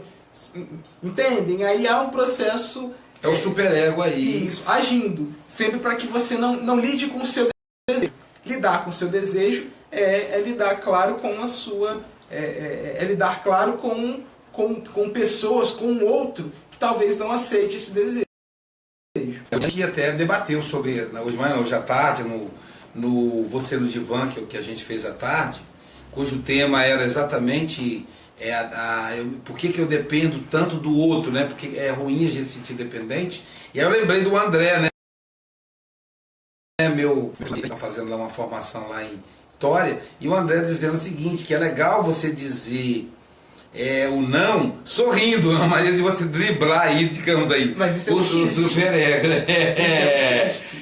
entendem? Aí há um processo, é o superego aí, isso, agindo, sempre para que você não lide com o seu desejo. Lidar com o seu desejo é lidar, claro, com a sua, lidar, claro, com pessoas, com o outro que talvez não aceite esse desejo. A gente até debateu sobre, hoje à tarde, no Você no Divã, que a gente fez à tarde, cujo tema era exatamente por que eu dependo tanto do outro, né? Porque é ruim a gente se sentir dependente. E aí eu lembrei do André, né? Meu está fazendo lá uma formação lá em Vitória, e o André dizendo o seguinte, que é legal você dizer o não sorrindo, uma maneira de você driblar aí, digamos aí, o superego.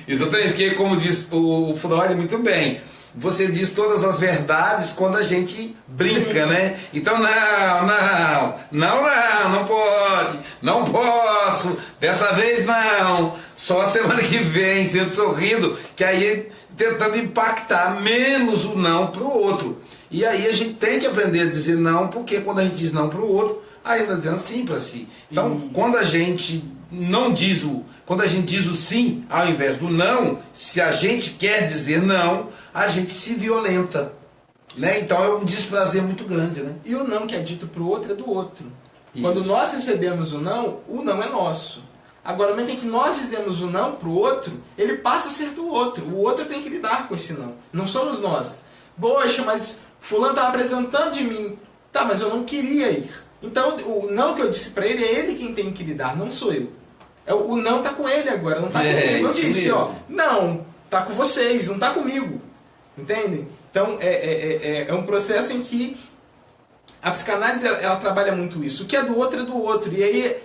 Exatamente, porque como diz o Freud muito bem, você diz todas as verdades quando a gente brinca, né? Então não pode, não posso, dessa vez não, só a semana que vem, sempre sorrindo, que aí tentando impactar menos o não para o outro. E aí a gente tem que aprender a dizer não, porque quando a gente diz não para o outro, aí está dizendo sim para si. Então, quando a gente quando a gente diz o sim ao invés do não, se a gente quer dizer não, a gente se violenta. Né? Então é um desprazer muito grande. Né? E o não que é dito para o outro é do outro. Isso. Quando nós recebemos o não é nosso. Agora, no momento em que nós dizemos o não para o outro, ele passa a ser do outro. O outro tem que lidar com esse não. Não somos nós. Poxa, mas fulano está apresentando de mim. Tá, mas eu não queria ir. Então, o não que eu disse para ele é ele quem tem que lidar, não sou eu. O não está com ele agora, não está comigo. Eu disse, não, está com vocês, não está comigo. Entendem? Então, é um processo em que a psicanálise ela trabalha muito isso. O que é do outro é do outro. E aí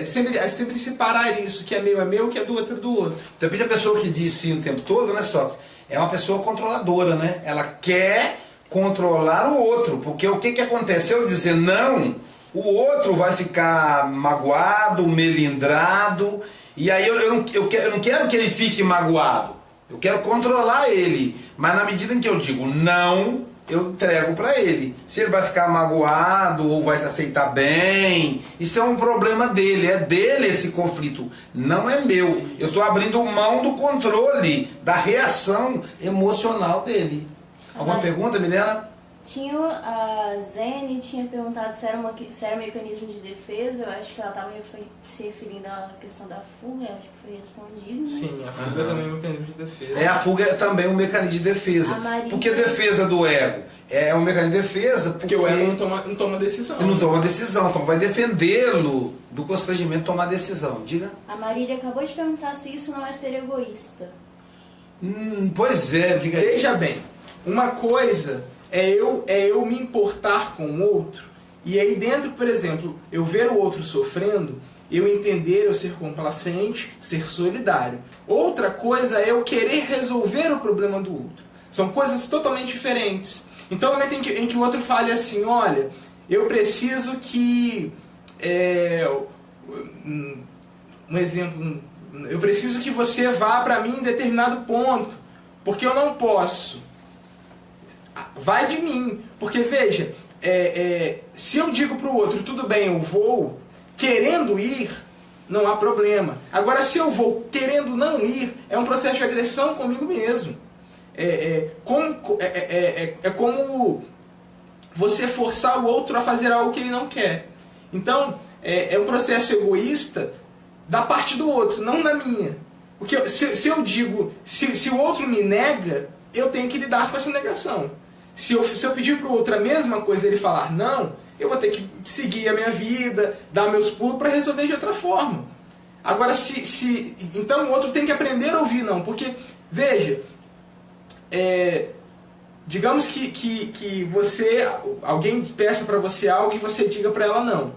sempre separar isso. O que é meu, o que é do outro é do outro. Depende da pessoa que diz sim o tempo todo, né, Sócrates? É uma pessoa controladora, né? Ela quer controlar o outro. Porque o que acontece? Se eu dizer não, o outro vai ficar magoado, melindrado. E aí eu não quero que ele fique magoado. Eu quero controlar ele. Mas na medida em que eu digo não, eu entrego para ele. Se ele vai ficar magoado ou vai aceitar bem, isso é um problema dele. É dele esse conflito, não é meu. Eu estou abrindo mão do controle, da reação emocional dele. Alguma pergunta, Milena? A Zene tinha perguntado se era um mecanismo de defesa. Eu acho que ela estava se referindo à questão da fuga. Eu acho que foi respondido, né? Sim, a fuga também é um mecanismo de defesa. A fuga é também um mecanismo de defesa. Porque defesa do ego é um mecanismo de defesa porque o ego não toma decisão. Ele não toma decisão, então vai defendê-lo do constrangimento de tomar decisão. Diga. A Marília acabou de perguntar se isso não é ser egoísta. Pois é, diga aí. Veja bem, uma coisa é eu me importar com o outro, e aí dentro, por exemplo, eu ver o outro sofrendo, eu entender, eu ser complacente, ser solidário. Outra coisa é eu querer resolver o problema do outro. São coisas totalmente diferentes. Então, no momento em que o outro fale assim, olha, eu preciso que... um exemplo, eu preciso que você vá para mim em determinado ponto, porque eu não posso. Vai de mim, porque veja, se eu digo para o outro, tudo bem, eu vou, querendo ir, não há problema. Agora, se eu vou querendo não ir, é um processo de agressão comigo mesmo. É como você forçar o outro a fazer algo que ele não quer. Então, é um processo egoísta da parte do outro, não da minha. Porque se eu digo, se o outro me nega, eu tenho que lidar com essa negação. Se eu pedir para o outro a mesma coisa e ele falar não, eu vou ter que seguir a minha vida, dar meus pulos para resolver de outra forma. Agora, então o outro tem que aprender a ouvir não, porque, veja, digamos que alguém peça para você algo e você diga para ela não.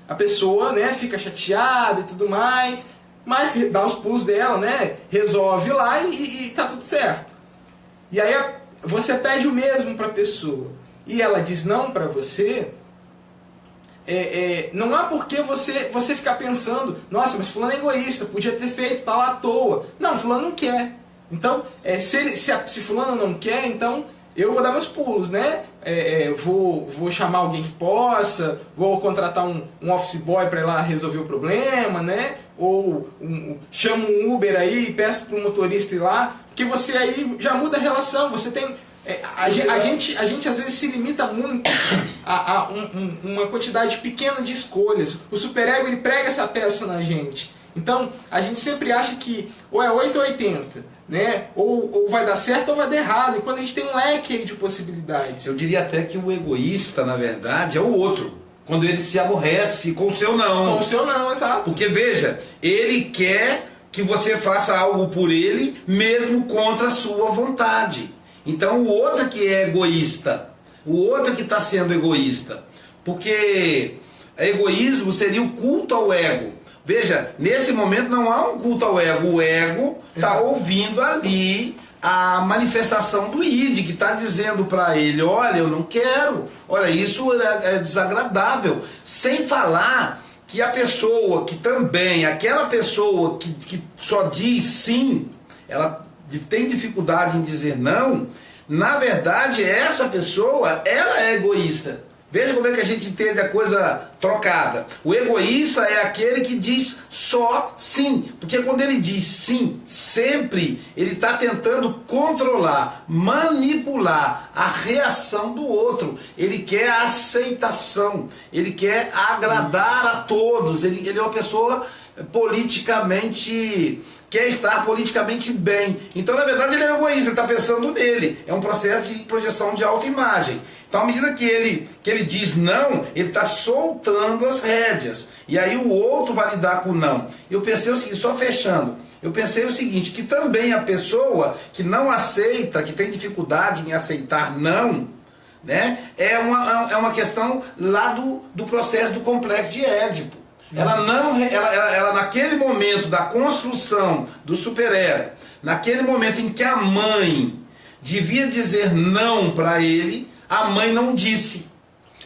A pessoa, né, fica chateada e tudo mais, mas dá os pulos dela, né, resolve lá e tá tudo certo. E aí você pede o mesmo para a pessoa e ela diz não para você, não há por que você ficar pensando, nossa, mas fulano é egoísta, podia ter feito, tá lá à toa. Não, fulano não quer. Então, se fulano não quer, então eu vou dar meus pulos, né? Vou chamar alguém que possa, vou contratar um office boy para ir lá resolver o problema, né? Ou chamo um Uber aí e peço para o motorista ir lá, porque você aí já muda a relação, você tem... A gente às vezes se limita muito a uma quantidade pequena de escolhas. O superego ele prega essa peça na gente. Então a gente sempre acha que ou é 8 ou 80, né? Ou vai dar certo ou vai dar errado. E quando a gente tem um leque aí de possibilidades. Eu diria até que o egoísta, na verdade, é o outro. Quando ele se aborrece com o seu não. Com o seu não, exato. Porque veja, ele quer que você faça algo por ele, mesmo contra a sua vontade. Então o outro que é egoísta, o outro que está sendo egoísta, porque egoísmo seria o culto ao ego. Veja, nesse momento não há um culto ao ego, o ego está ouvindo ali a manifestação do id, que está dizendo para ele, olha, eu não quero, olha, isso é desagradável, sem falar que a pessoa que também, aquela pessoa que só diz sim, ela tem dificuldade em dizer não, na verdade essa pessoa, ela é egoísta. Veja como é que a gente entende a coisa trocada. O egoísta é aquele que diz só sim, porque quando ele diz sim, sempre ele está tentando controlar, manipular a reação do outro. Ele quer a aceitação, ele quer agradar a todos, ele é uma pessoa politicamente... quer estar politicamente bem. Então, na verdade, ele é egoísta, ele está pensando nele. É um processo de projeção de autoimagem. Então, à medida que ele diz não, ele está soltando as rédeas. E aí o outro vai lidar com o não. Eu pensei o seguinte, só fechando, eu pensei o seguinte, que também a pessoa que não aceita, que tem dificuldade em aceitar não, né? É uma questão lá do processo do complexo de Édipo. Ela naquele momento da construção do super-ego, naquele momento em que a mãe devia dizer não para ele, a mãe não disse.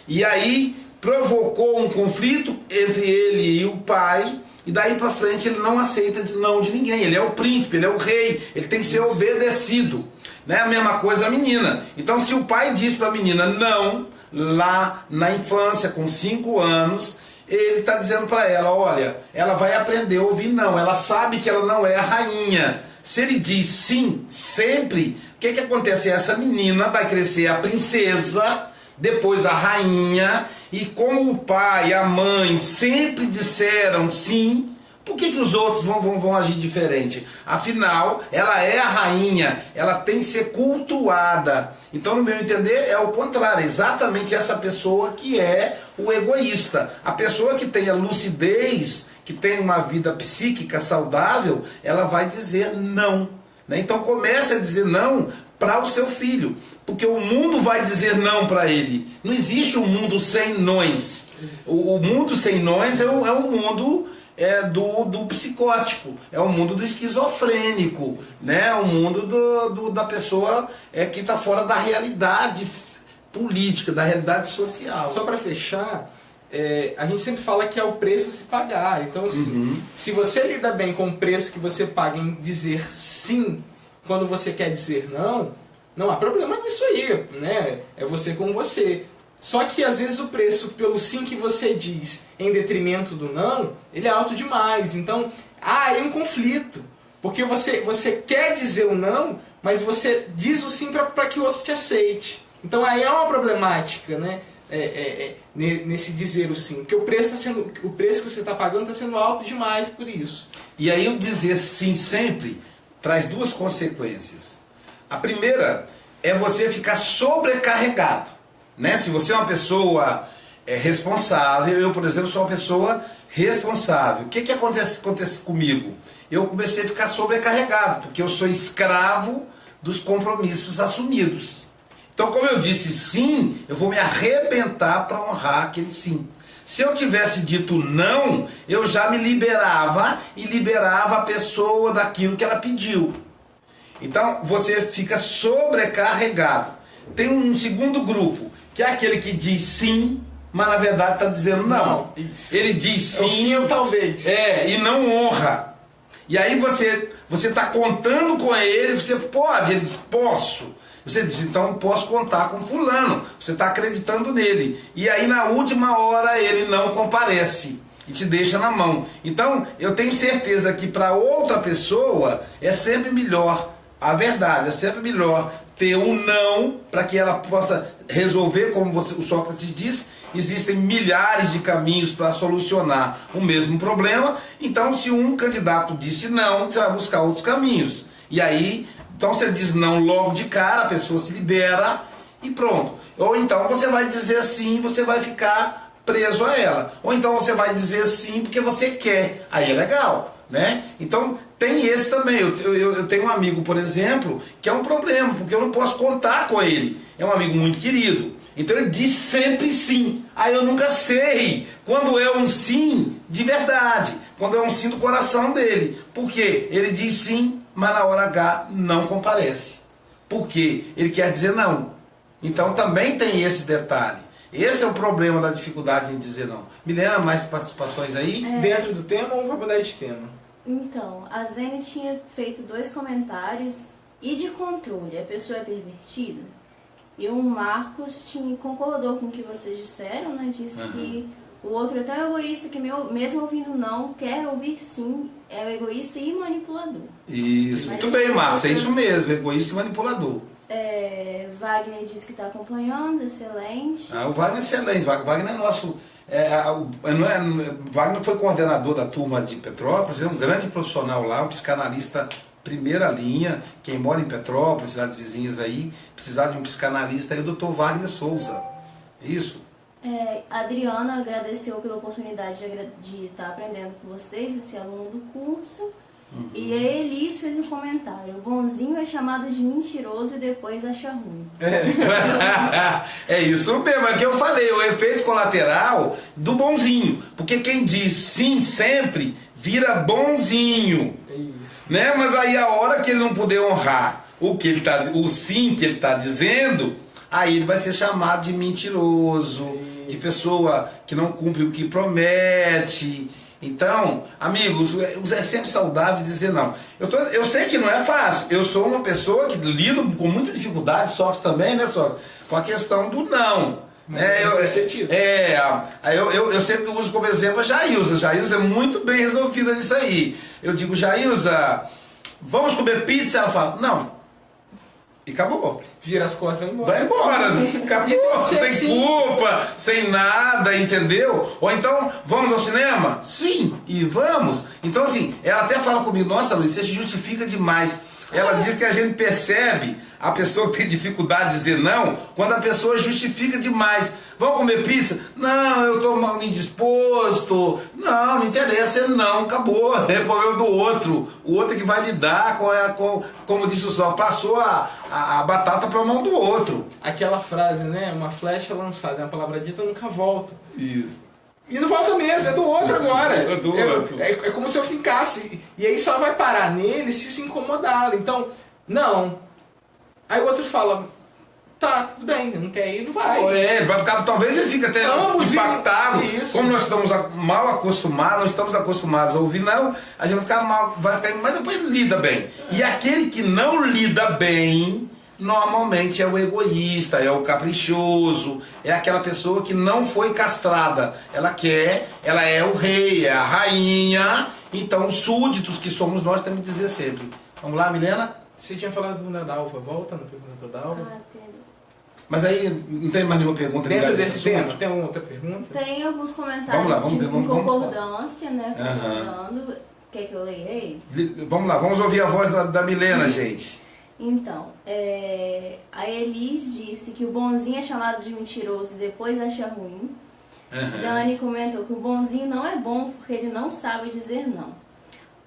E aí provocou um conflito entre ele e o pai, e daí para frente ele não aceita não de ninguém. Ele é o príncipe, ele é o rei, ele tem que ser obedecido. Né? A mesma coisa a menina. Então se o pai diz para a menina não, lá na infância, com 5 anos, ele está dizendo para ela, olha, ela vai aprender a ouvir não, ela sabe que ela não é a rainha. Se ele diz sim, sempre, o que acontece? Essa menina vai crescer a princesa, depois a rainha, e como o pai e a mãe sempre disseram sim, por que os outros vão agir diferente? Afinal, ela é a rainha, ela tem que ser cultuada. Então, no meu entender, é o contrário, exatamente essa pessoa que é o egoísta. A pessoa que tem a lucidez, que tem uma vida psíquica saudável, ela vai dizer não. Né? Então, comece a dizer não para o seu filho, porque o mundo vai dizer não para ele. Não existe um mundo sem nós. O mundo sem nós é um mundo do psicótico, é o mundo do esquizofrênico, né? É o mundo da pessoa que está fora da realidade política, da realidade social. Só para fechar, a gente sempre fala que é o preço a se pagar. Então, assim, se você lida bem com o preço que você paga em dizer sim quando você quer dizer não, não há problema nisso aí, né? É você com você. Só que às vezes o preço pelo sim que você diz em detrimento do não, ele é alto demais. Então, é um conflito. Porque você quer dizer o não, mas você diz o sim para que o outro te aceite. Então aí é uma problemática, né? Nesse dizer o sim. Porque o preço que você está pagando está sendo alto demais por isso. E aí o dizer sim sempre traz 2 consequências. A primeira é você ficar sobrecarregado. Né? Se você é uma pessoa responsável, eu, por exemplo, sou uma pessoa responsável. O que acontece comigo? Eu comecei a ficar sobrecarregado, porque eu sou escravo dos compromissos assumidos. Então, como eu disse sim, eu vou me arrebentar para honrar aquele sim. Se eu tivesse dito não, eu já me liberava e liberava a pessoa daquilo que ela pediu. Então, você fica sobrecarregado. Tem um segundo grupo, que é aquele que diz sim, mas na verdade está dizendo não. Ele diz sim, sim ou talvez. E não honra. E aí você está contando com ele, você pode, ele diz posso. Você diz, então posso contar com fulano. Você está acreditando nele. E aí na última hora ele não comparece e te deixa na mão. Então eu tenho certeza que para outra pessoa é sempre melhor, a verdade, é sempre melhor ter um não para que ela possa resolver, como o Sócrates diz, existem milhares de caminhos para solucionar o mesmo problema. Então se um candidato disse não, você vai buscar outros caminhos. E aí, então você diz não logo de cara, a pessoa se libera e pronto. Ou então você vai dizer sim, você vai ficar preso a ela. Ou então você vai dizer sim porque você quer, aí é legal, né? Então tem esse também. Eu tenho um amigo, por exemplo, que é um problema, porque eu não posso contar com ele. É um amigo muito querido. Então ele diz sempre sim. Aí eu nunca sei quando é um sim de verdade, quando é um sim do coração dele. Porque ele diz sim, mas na hora H não comparece. Porque ele quer dizer não. Então também tem esse detalhe. Esse é o problema da dificuldade em dizer não. Milena, mais participações aí? Dentro do tema ou vai mudar de tema? Então, a Zene tinha feito 2 comentários. E de controle, a pessoa é pervertida? E o Marcos concordou com o que vocês disseram, né? Disse que o outro é tão egoísta que mesmo ouvindo não, quer ouvir sim, é egoísta e manipulador. Isso, muito bem, Marcos, é isso mesmo, egoísta e manipulador. Wagner disse que está acompanhando, excelente. O Wagner é excelente, Wagner é nosso... Wagner foi coordenador da turma de Petrópolis, é um grande profissional lá, um psicanalista primeira linha. Quem mora em Petrópolis, cidades vizinhas aí, precisar de um psicanalista, aí o Dr. Wagner Souza. Isso. A Adriana agradeceu pela oportunidade de estar aprendendo com vocês, esse aluno do curso. E a Elis fez um comentário: o bonzinho é chamado de mentiroso e depois acha ruim. É isso mesmo, é que eu falei, o efeito colateral do bonzinho. Porque quem diz sim sempre vira bonzinho. É isso. Né? Mas aí a hora que ele não puder honrar o sim que ele está dizendo, aí ele vai ser chamado de mentiroso, de pessoa que não cumpre o que promete. Então, amigos, é sempre saudável dizer não. Eu sei que não é fácil. Eu sou uma pessoa que lido com muita dificuldade, Sócrates também, né, Sócrates? Com a questão do não. Eu sempre uso como exemplo a Jailza. Jailza é muito bem resolvida nisso aí. Eu digo, Jailza, vamos comer pizza? Ela fala, não. E acabou. Vira as costas e vai embora. Vai embora, acabou, sem assim, culpa, sem nada, entendeu? Ou então, vamos ao cinema? Sim, e vamos. Então assim, ela até fala comigo, nossa Luiz, você se justifica demais. Ela diz que a gente percebe a pessoa que tem dificuldade de dizer não, quando a pessoa justifica demais. Vamos comer pizza? Não, eu estou mal indisposto. Não interessa, não, acabou. É problema do outro. O outro é que vai lidar com como disse o Sol, passou a batata para a mão do outro. Aquela frase, né? Uma flecha lançada, uma palavra dita nunca volta. Isso. E não volta mesmo, é do outro agora. É do outro. É como se eu fincasse. E aí só vai parar nele se isso incomodá-lo. Então, não. Aí o outro fala, tá, tudo bem, não quer ir, não vai. Ele vai ficar, talvez ele fique até impactado. Isso. Como nós estamos mal acostumados, nós estamos acostumados a ouvir não, a gente vai ficar mal, mas depois ele lida bem. E aquele que não lida bem, normalmente é o egoísta, é o caprichoso, é aquela pessoa que não foi castrada. Ela é o rei, é a rainha, então os súditos que somos nós temos que dizer sempre. Vamos lá, Milena? Você tinha falado da Dalva, volta na pergunta da Dalva. Pedro. Mas aí não tem mais nenhuma pergunta Dentro ligada a desse esse assunto? tema, tem uma outra pergunta? Tem alguns comentários Vamos lá, vamos de ver, vamos- concordância, né? Concordando. Quer que eu leia aí? Vamos lá, vamos ouvir a voz da Milena, gente. Então, a Elis disse que o bonzinho é chamado de mentiroso e depois acha ruim. Dani comentou que o bonzinho não é bom porque ele não sabe dizer não.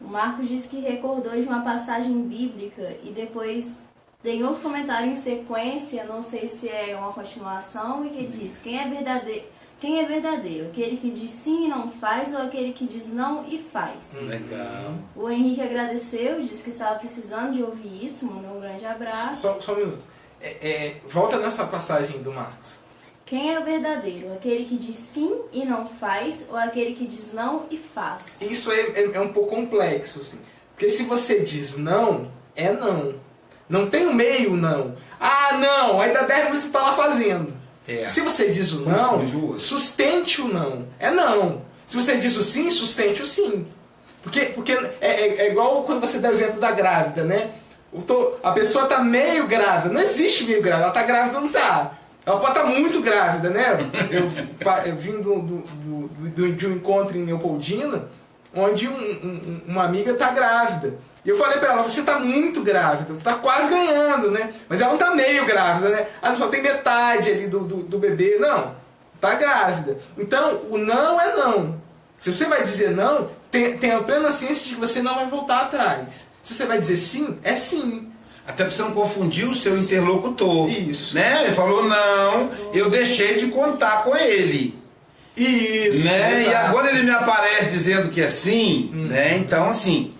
O Marcos disse que recordou de uma passagem bíblica e depois tem outro comentário em sequência, não sei se é uma continuação, e que diz: quem é verdadeiro? Aquele que diz sim e não faz ou aquele que diz não e faz? Legal. O Henrique agradeceu, disse que estava precisando de ouvir isso, mandou um grande abraço. Só um minuto. Volta nessa passagem do Marcos. Quem é o verdadeiro? Aquele que diz sim e não faz ou aquele que diz não e faz? Isso é um pouco complexo, assim. Porque se você diz não, é não. Não tem um meio não. Ah, não, aí dá 10 minutos você está lá fazendo. Se você diz o não, sustente o não. É não. Se você diz o sim, sustente o sim. Porque é igual quando você dá o exemplo da grávida, né? A pessoa está meio grávida. Não existe meio grávida. Ela está grávida ou não está. Ela pode estar muito grávida, né? Eu vim de um encontro em Leopoldina, onde uma amiga está grávida. E eu falei pra ela, você está muito grávida, você está quase ganhando, né? Mas ela não está meio grávida, né? Ela falou, tem metade ali do bebê. Não, está grávida. Então, o não é não. Se você vai dizer não, tenha plena ciência de que você não vai voltar atrás. Se você vai dizer sim, é sim. Até para você não confundir o seu interlocutor. Isso. Né? Ele falou, não, eu deixei de contar com ele. Isso. Né? E agora ele me aparece dizendo que é sim. Né? Então, assim,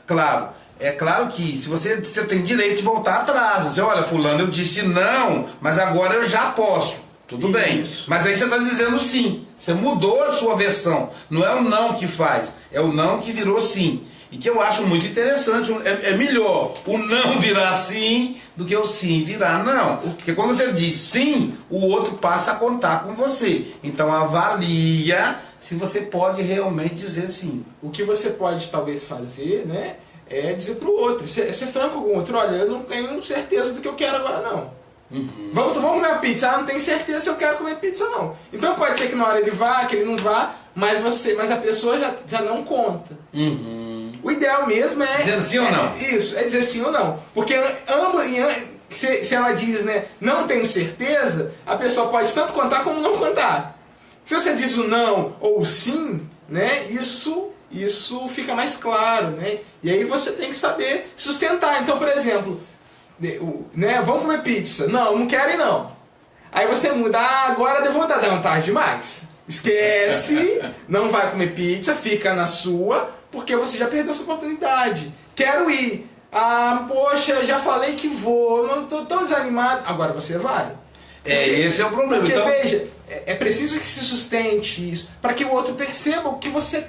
claro, é claro que se você tem direito de voltar atrás. Você, olha, fulano, eu disse não, mas agora eu já posso. Tudo bem. Mas aí você está dizendo sim. Você mudou a sua versão. Não é o não que faz, é o não que virou sim. E que eu acho muito interessante, é melhor o não virar sim do que o sim virar não. Porque quando você diz sim, o outro passa a contar com você. Então avalia se você pode realmente dizer sim. O que você pode talvez fazer, né, é dizer para o outro, ser franco com o outro, olha, eu não tenho certeza do que eu quero agora não. Vamos comer uma pizza, não tenho certeza se eu quero comer pizza não. Então pode ser que na hora ele vá, que ele não vá, mas a pessoa já não conta. O ideal mesmo é... Dizendo sim ou não? Isso, é dizer sim ou não. Porque se ela diz, né, não tenho certeza, a pessoa pode tanto contar como não contar. Se você diz o não ou o sim, né, isso isso fica mais claro, né? E aí você tem que saber sustentar. Então, por exemplo, né, vamos comer pizza. Não quero ir não. Aí você muda, agora deu vontade, não, tarde demais. Esquece, não vai comer pizza, fica na sua, porque você já perdeu essa oportunidade. Quero ir. Poxa, já falei que vou, não estou tão desanimado. Agora você vai. Esse é o problema. Porque, então... veja, é preciso que se sustente isso, para que o outro perceba o que você...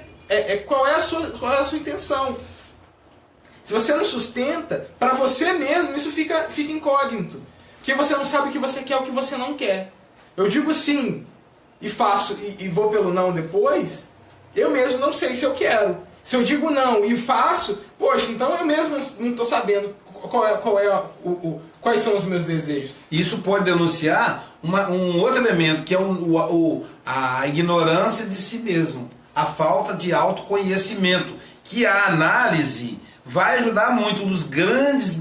qual é a sua intenção. Se você não sustenta, para você mesmo isso fica incógnito. Porque você não sabe o que você quer, o que você não quer. Eu digo sim, e faço, e vou pelo não depois, eu mesmo não sei se eu quero. Se eu digo não e faço, poxa, então eu mesmo não estou sabendo quais são os meus desejos. Isso pode denunciar um outro elemento, que é a ignorância de si mesmo. A falta de autoconhecimento. Que a análise vai ajudar muito. Dos grandes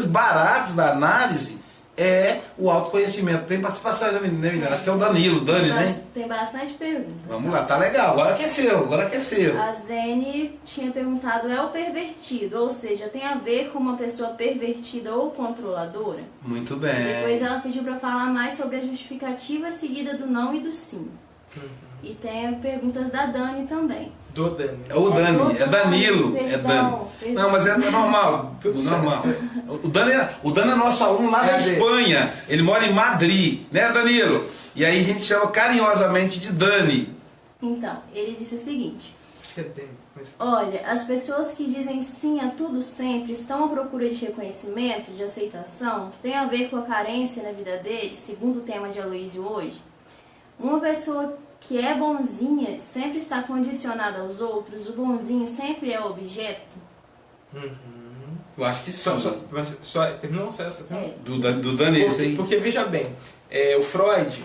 baratos da análise é o autoconhecimento. Tem participação, né, menina? Acho que é o Danilo, né? Tem bastante perguntas. Vamos lá, tá legal. Agora aqueceu. A Zene tinha perguntado, é o pervertido? Ou seja, tem a ver com uma pessoa pervertida ou controladora? Muito bem. Depois ela pediu para falar mais sobre a justificativa seguida do não e do sim. E tem perguntas da Dani também. Do Dani. É o Dani, é Danilo. Perdão. Não, mas é normal. Normal. O Dani é nosso aluno lá da Espanha. Ele mora em Madrid, né, Danilo? E aí a gente chama carinhosamente de Dani. Então, ele disse o seguinte. Acho que é Dani. Olha, as pessoas que dizem sim a tudo sempre estão à procura de reconhecimento, de aceitação, tem a ver com a carência na vida deles, segundo o tema de Aloysio hoje. Uma pessoa que é bonzinha sempre está condicionada aos outros, o bonzinho sempre é o objeto? Eu acho que sim. Terminou essa pergunta? Do Dani, isso aí. Porque veja bem, o Freud,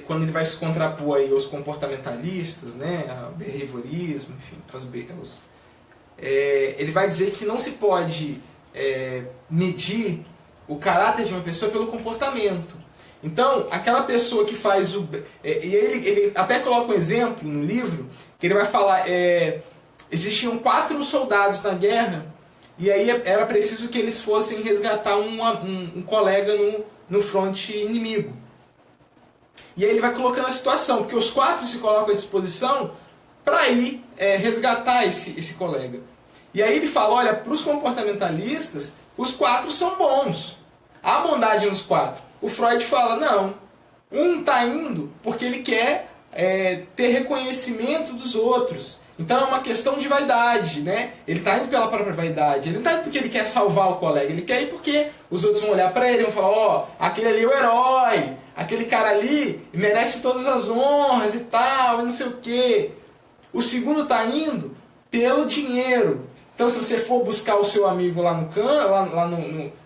quando ele vai se contrapor aí aos comportamentalistas, né, ao behaviorismo, enfim, ele vai dizer que não se pode medir o caráter de uma pessoa pelo comportamento. Então, aquela pessoa que faz e ele até coloca um exemplo no livro, que ele vai falar, existiam 4 soldados na guerra, e aí era preciso que eles fossem resgatar um colega no fronte inimigo. E aí ele vai colocando a situação, porque os 4 se colocam à disposição para ir resgatar esse colega. E aí ele fala, olha, para os comportamentalistas, os 4 são bons. Há bondade nos 4. O Freud fala, não, um está indo porque ele quer ter reconhecimento dos outros. Então é uma questão de vaidade, né? Ele está indo pela própria vaidade. Ele não está indo porque ele quer salvar o colega. Ele quer ir porque os outros vão olhar para ele e vão falar, ó, aquele ali é o herói. Aquele cara ali merece todas as honras e tal, e não sei o quê. O segundo está indo pelo dinheiro. Então se você for buscar o seu amigo lá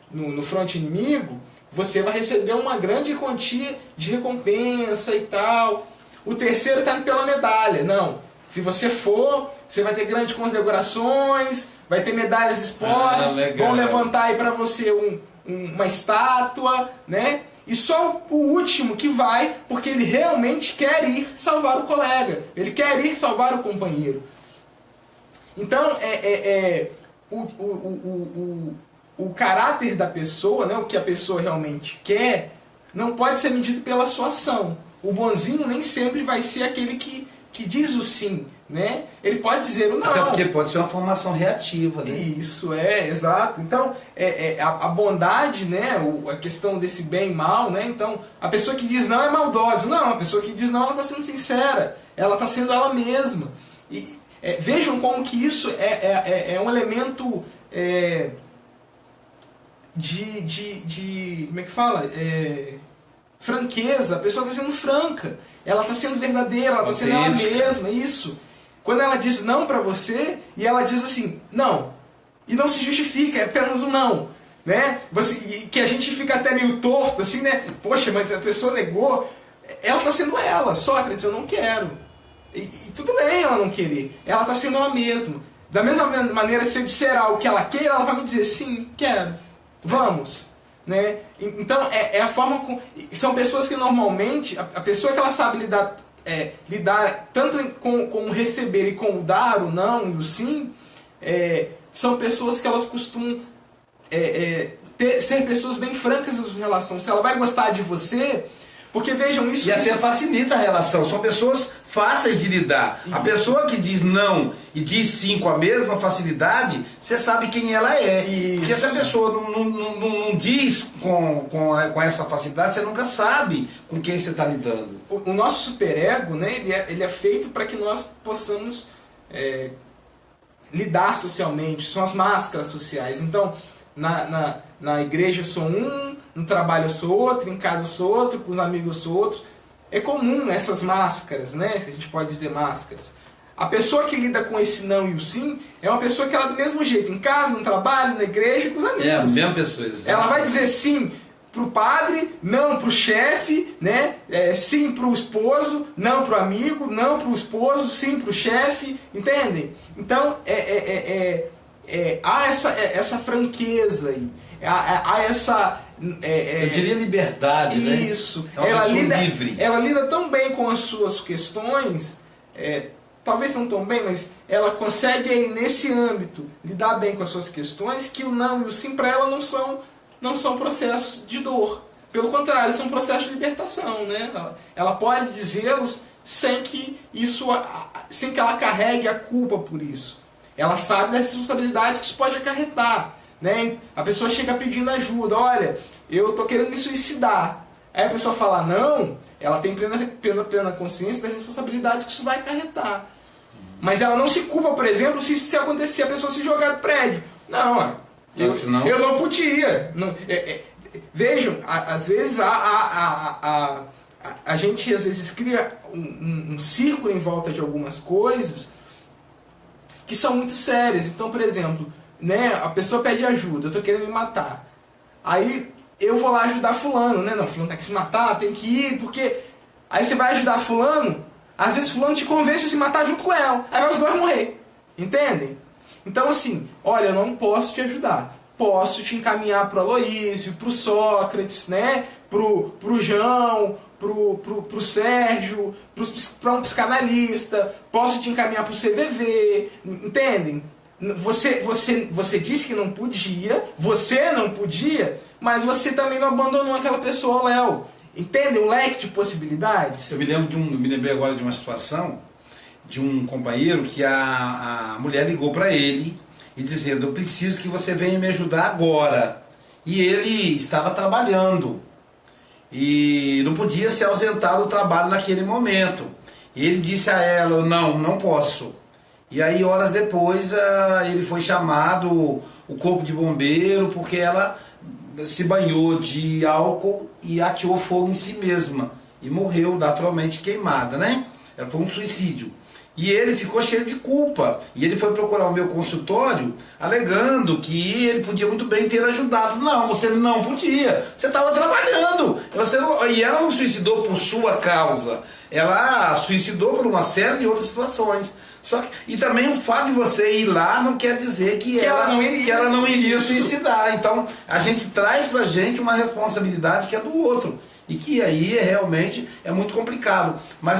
no fronte inimigo, você vai receber uma grande quantia de recompensa e tal. O terceiro está indo pela medalha. Não. Se você for, você vai ter grandes condecorações, vai ter medalhas expostas, vão levantar aí para você uma estátua, né? E só o último que vai, porque ele realmente quer ir salvar o colega. Ele quer ir salvar o companheiro. Então, o caráter da pessoa, né, o que a pessoa realmente quer, não pode ser medido pela sua ação. O bonzinho nem sempre vai ser aquele que diz o sim, né? Ele pode dizer o não. Até porque pode ser uma formação reativa, né? Isso, exato. Então, a bondade, né, a questão desse bem e mal, né? Então, a pessoa que diz não é maldosa. Não, a pessoa que diz não, ela está sendo sincera. Ela está sendo ela mesma. E vejam como que isso é um elemento... como é que fala? Franqueza. A pessoa está sendo franca, ela está sendo verdadeira, ela está sendo ela mesma, isso. Quando ela diz não para você, e ela diz assim, não, e não se justifica, é apenas um não, né? Que a gente fica até meio torto, assim, né? Poxa, mas a pessoa negou, ela está sendo ela. Sócrates, eu não quero. E tudo bem ela não querer, ela está sendo ela mesma. Da mesma maneira, se eu disser algo que ela queira, ela vai me dizer, sim, quero. Vamos, né? Então é a forma com... São pessoas que normalmente a pessoa que ela sabe lidar lidar tanto com o receber e com o dar, o não e o sim, são pessoas que elas costumam ser pessoas bem francas na sua relação. Se ela vai gostar de você, porque vejam isso... E até facilita a relação, são pessoas fáceis de lidar. A pessoa que diz não e diz sim com a mesma facilidade, você sabe quem ela é. Isso. Porque se a pessoa não diz com essa facilidade, você nunca sabe com quem você está lidando. O nosso superego, né, ele é feito para que nós possamos lidar socialmente, são as máscaras sociais. Então, na igreja eu sou um, no trabalho eu sou outro, em casa eu sou outro, com os amigos eu sou outro. É comum essas máscaras, né? Se a gente pode dizer máscaras. A pessoa que lida com esse não e o sim é uma pessoa que ela do mesmo jeito, em casa, no trabalho, na igreja, com os amigos. É a mesma pessoa, exatamente. Ela vai dizer sim pro padre, não pro chefe, né? Sim pro esposo, não pro amigo, não pro esposo, sim pro chefe, entendem? Então, há essa franqueza aí, há essa... eu diria liberdade, né? Isso. É uma pessoa livre. Ela lida tão bem com as suas questões, talvez não tão bem, mas ela consegue aí, nesse âmbito, lidar bem com as suas questões, que o não e o sim para ela não são processos de dor. Pelo contrário, são processos de libertação, né? Ela pode dizê-los sem que ela carregue a culpa por isso. Ela sabe das responsabilidades que isso pode acarretar, né? A pessoa chega pedindo ajuda, olha, eu estou querendo me suicidar. Aí a pessoa fala não, ela tem plena consciência das responsabilidades que isso vai acarretar. Mas ela não se culpa, por exemplo, se acontecer a pessoa se jogar do prédio. Não, eu não podia. Vejam, às vezes a gente às vezes cria um círculo em volta de algumas coisas que são muito sérias. Então, por exemplo, né, a pessoa pede ajuda, eu estou querendo me matar. Aí eu vou lá ajudar fulano, né? Não, fulano tem que se matar, tem que ir, porque... Aí você vai ajudar fulano, às vezes fulano te convence a se matar junto com ela. Aí vai os dois morrer. Entendem? Então assim, olha, eu não posso te ajudar. Posso te encaminhar pro Aloísio, pro Sócrates, né? Pro João, pro Sérgio, para um psicanalista, posso te encaminhar pro CVV, entendem? Você disse que não podia, mas você também não abandonou aquela pessoa, Léo. Entendem o leque de possibilidades? Eu me lembrei agora de uma situação de um companheiro que a mulher ligou para ele e dizendo, eu preciso que você venha me ajudar agora. E ele estava trabalhando e não podia se ausentar do trabalho naquele momento. E ele disse a ela, não posso. E aí, horas depois, ele foi chamado, o corpo de bombeiro, porque ela se banhou de álcool e ateou fogo em si mesma. E morreu naturalmente queimada, né? Foi um suicídio. E ele ficou cheio de culpa. E ele foi procurar o meu consultório, alegando que ele podia muito bem ter ajudado. Não, você não podia. Você estava trabalhando. E ela não suicidou por sua causa. Ela suicidou por uma série de outras situações. E também o fato de você ir lá não quer dizer que ela não iria suicidar. Então, a gente traz pra gente uma responsabilidade que é do outro. E que aí realmente é muito complicado. Mas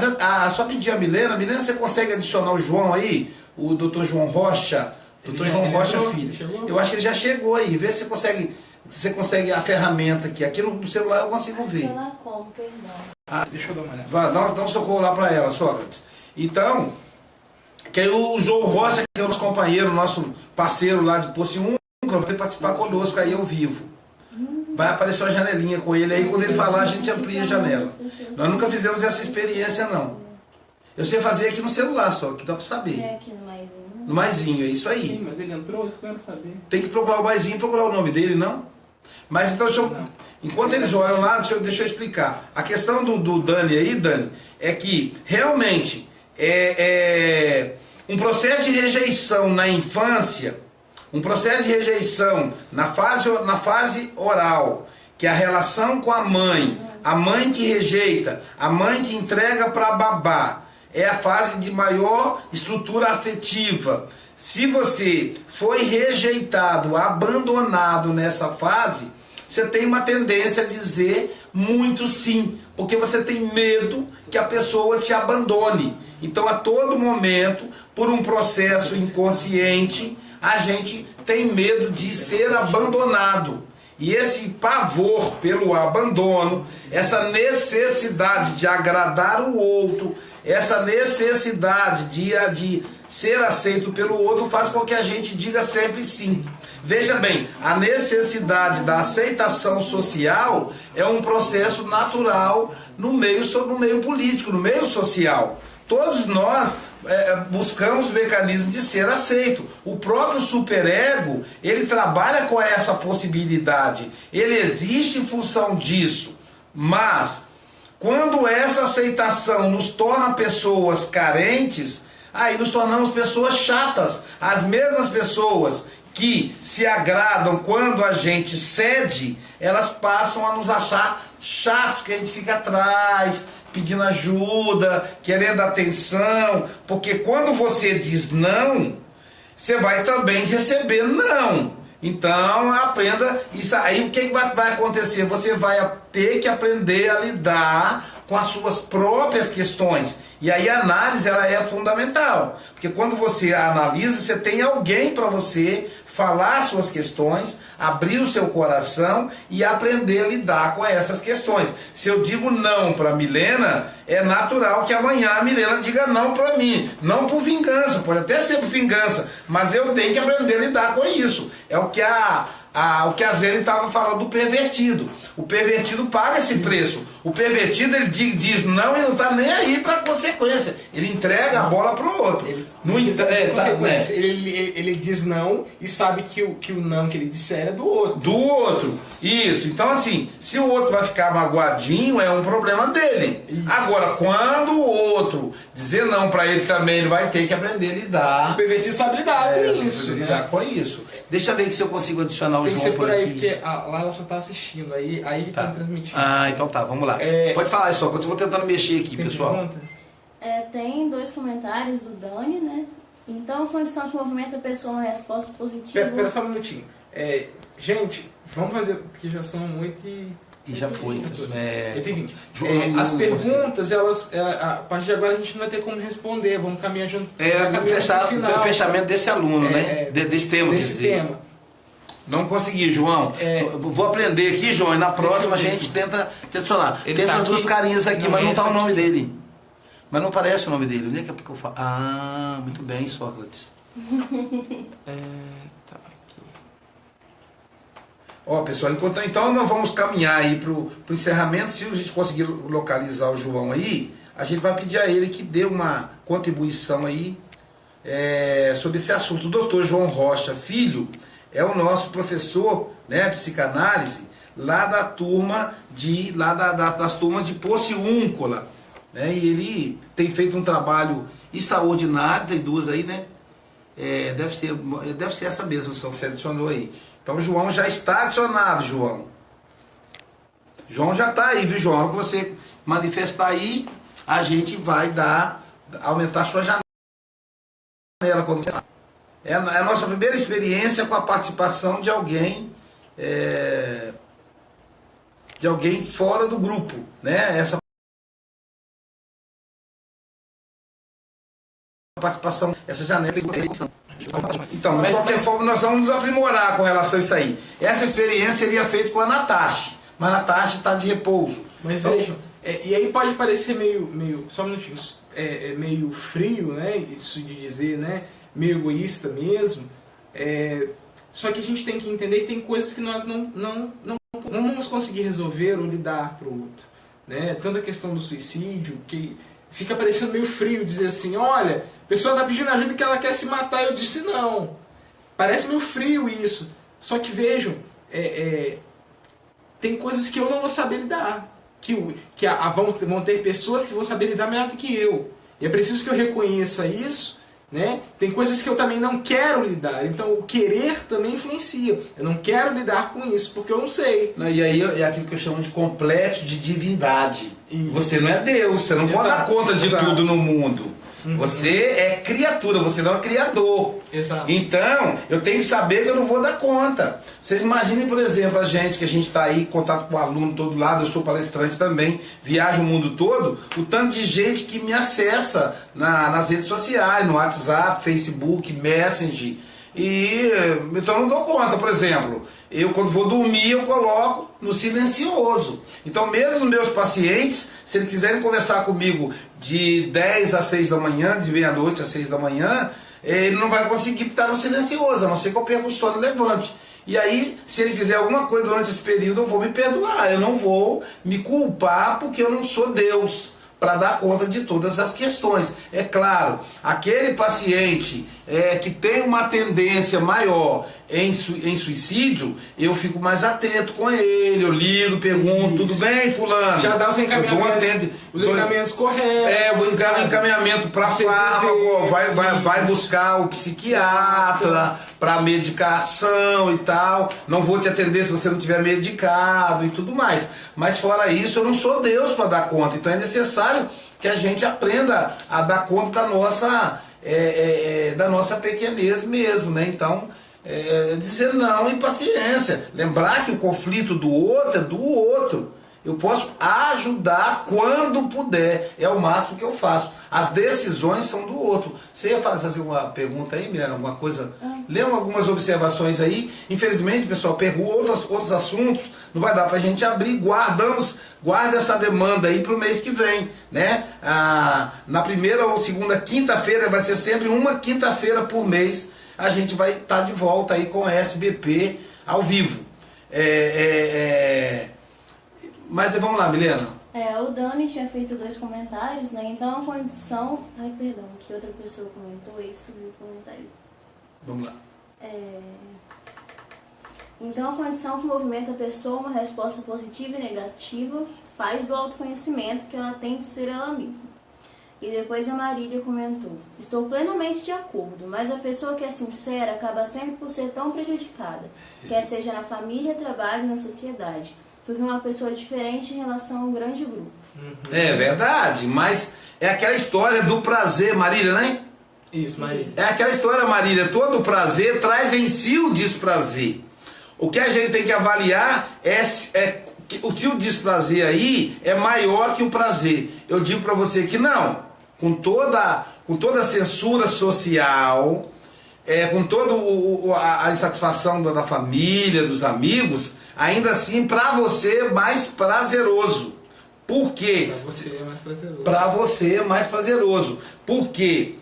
só pedir a Milena, você consegue adicionar o João aí? O Dr. João Rocha? Dr. João Rocha Filho. Eu acho que ele já chegou aí. Vê se você consegue a ferramenta aqui. Aqui no celular eu consigo ver. Celular como, perdão. Deixa eu dar uma olhada. Dá um socorro lá pra ela, Sócrates. Então, que aí o João Rocha, que é o nosso companheiro, nosso parceiro lá de Poço 1, vai participar conosco aí ao vivo. Vai aparecer uma janelinha com ele aí, quando ele falar a gente amplia a janela. Nós nunca fizemos essa experiência não. Eu sei fazer aqui no celular só, que dá pra saber. Aqui no maisinho. No maisinho, é isso aí. Sim, mas ele entrou, isso que eu quero saber. Tem que procurar o maisinho e procurar o nome dele, não? Mas então, enquanto eles olham lá, deixa eu explicar. A questão do Dani aí, Dani, é que realmente um processo de rejeição na infância, um processo de rejeição na fase oral, que é a relação com a mãe que rejeita, a mãe que entrega para babá, é a fase de maior estrutura afetiva. Se você foi rejeitado, abandonado nessa fase, você tem uma tendência a dizer Muito sim, porque você tem medo que a pessoa te abandone. Então, a todo momento, por um processo inconsciente, a gente tem medo de ser abandonado. E esse pavor pelo abandono, essa necessidade de agradar o outro, essa necessidade de ser aceito pelo outro faz com que a gente diga sempre sim. Veja bem, a necessidade da aceitação social é um processo natural no meio político, no meio social. Todos nós buscamos mecanismos de ser aceito. O próprio superego, ele trabalha com essa possibilidade. Ele existe em função disso. Mas, quando essa aceitação nos torna pessoas carentes, aí nos tornamos pessoas chatas. As mesmas pessoas que se agradam quando a gente cede, elas passam a nos achar chatos, que a gente fica atrás, pedindo ajuda, querendo atenção, porque quando você diz não, você vai também receber não. Então aprenda isso aí. O que vai acontecer? Você vai ter que aprender a lidar com as suas próprias questões. E aí a análise ela é fundamental, porque quando você analisa, você tem alguém para você falar suas questões, abrir o seu coração e aprender a lidar com essas questões. Se eu digo não para Milena, é natural que amanhã a Milena diga não para mim. Não por vingança, pode até ser por vingança, mas eu tenho que aprender a lidar com isso. É o que o que a Zene estava falando do pervertido. O pervertido paga esse preço. O pervertido ele diz não e não está nem aí para a consequência. Ele entrega a bola para o outro. Ele diz não e sabe que o não que ele disser é do outro. Do outro. Isso. Então, assim, se o outro vai ficar magoadinho, é um problema dele. Isso. Agora, quando o outro dizer não para ele também, ele vai ter que aprender a lidar. O pervertido sabe lidar com isso. Lidar com isso. Deixa eu ver se eu consigo adicionar o João por por aí, aqui. Porque lá ela só está assistindo, aí que tá transmitindo. Ah, então tá, vamos lá. Pode falar só, eu vou tentando mexer aqui, pessoal. Pergunta? Tem 2 comentários do Dani, né? Então, a condição que movimenta a pessoa uma resposta positiva... Pera só um minutinho. Gente, vamos fazer, porque já são 8 e já foi. 8h20. As perguntas, elas, a partir de agora a gente não vai ter como responder, vamos caminhar junto. O fechamento desse aluno, né? Desse tema, quer dizer. Tema. Não consegui, João. Vou aprender aqui, João, e na próxima a gente tenta adicionar. Tem essas duas carinhas aqui, mas não está o nome dele. Mas não aparece o nome dele. Onde é que eu falo? Ah, muito bem, Sócrates. Tá aqui. Ó, pessoal, então nós vamos caminhar aí para o encerramento. Se a gente conseguir localizar o João aí, a gente vai pedir a ele que dê uma contribuição aí sobre esse assunto. O doutor João Rocha Filho é o nosso professor, né, psicanálise, lá da turma das turmas de Pociúncula. Né, e ele tem feito um trabalho extraordinário, tem 2 aí, né? Deve ser essa mesma que você adicionou aí. Então o João já está adicionado, João. João já está aí, viu, João? Quando você manifestar aí, a gente vai aumentar a sua janela. É a nossa primeira experiência com a participação de alguém fora do grupo, né? Essa participação, essa janela. Então, de qualquer forma, nós vamos nos aprimorar com relação a isso aí. Essa experiência seria feita com a Natasha, mas a Natasha está de repouso. Mas então, vejam, e aí pode parecer meio só um minutinho, meio frio, né? Isso de dizer, né? Meio egoísta mesmo. Só que a gente tem que entender que tem coisas que nós não vamos conseguir resolver ou lidar para o outro. Né? Tanto a questão do suicídio, que fica parecendo meio frio dizer assim, olha, a pessoa está pedindo ajuda que ela quer se matar, eu disse não. Parece meio frio isso. Só que vejam, tem coisas que eu não vou saber lidar. Vão ter pessoas que vão saber lidar melhor do que eu. E é preciso que eu reconheça isso. Né? Tem coisas que eu também não quero lidar. Então o querer também influencia. Eu não quero lidar com isso, porque eu não sei. E aí é aquilo que eu chamo de complexo de divindade. Isso. Você não é Deus, você não pode dar conta de tudo no mundo. Você é criatura, você não é criador. Exato. Então, eu tenho que saber que eu não vou dar conta. Vocês imaginem, por exemplo, a gente está aí em contato com aluno todo lado, eu sou palestrante também, viajo o mundo todo, o tanto de gente que me acessa nas redes sociais, no WhatsApp, Facebook, Messenger. E então eu não dou conta, por exemplo, eu quando vou dormir eu coloco no silencioso. Então mesmo os meus pacientes, se eles quiserem conversar comigo de 10 às 6 da manhã, de meia-noite às 6 da manhã, ele não vai conseguir estar no silencioso, a não ser que eu perca o sono e levante. E aí, se ele fizer alguma coisa durante esse período, eu vou me perdoar, eu não vou me culpar porque eu não sou Deus para dar conta de todas as questões. É claro, aquele paciente que tem uma tendência maior em suicídio, eu fico mais atento com ele, eu ligo, pergunto, tudo bem, fulano? Já dá os encaminhamentos corretos. Vou dar um encaminhamento para fármaco, vai buscar o psiquiatra para medicação e tal. Não vou te atender se você não tiver medicado e tudo mais. Mas fora isso, eu não sou Deus para dar conta. Então é necessário que a gente aprenda a dar conta da nossa pequenez mesmo, né? Então, dizer não e paciência. Lembrar que o conflito do outro é do outro. Eu posso ajudar quando puder. É o máximo que eu faço. As decisões são do outro. Você ia fazer uma pergunta aí, Milena? Alguma coisa? Lê algumas observações aí. Infelizmente, pessoal, pergunta outros assuntos. Não vai dar pra gente abrir. Guarda essa demanda aí pro mês que vem, né? Na primeira ou segunda quinta-feira, vai ser sempre uma quinta-feira por mês. A gente vai estar de volta aí com a SBP ao vivo. Mas vamos lá, Milena. O Dani tinha feito 2 comentários, né? Então a condição... Ai, perdão, que outra pessoa comentou e subiu o comentário. Vamos lá. Então a condição que movimenta a pessoa uma resposta positiva e negativa faz do autoconhecimento que ela tem de ser ela mesma. E depois a Marília comentou: estou plenamente de acordo, mas a pessoa que é sincera acaba sempre por ser tão prejudicada, quer seja na família, trabalho, na sociedade, porque uma pessoa diferente em relação a um grande grupo. É verdade, mas é aquela história do prazer, Marília, né? Isso, Marília. É aquela história, Marília, todo prazer traz em si o desprazer. O que a gente tem que avaliar que o desprazer aí é maior que o prazer. Eu digo para você que não. Com toda a censura social, com toda a insatisfação da família, dos amigos, ainda assim, para você é mais prazeroso. Por quê? Para você é mais prazeroso. Para você é mais prazeroso. Por quê?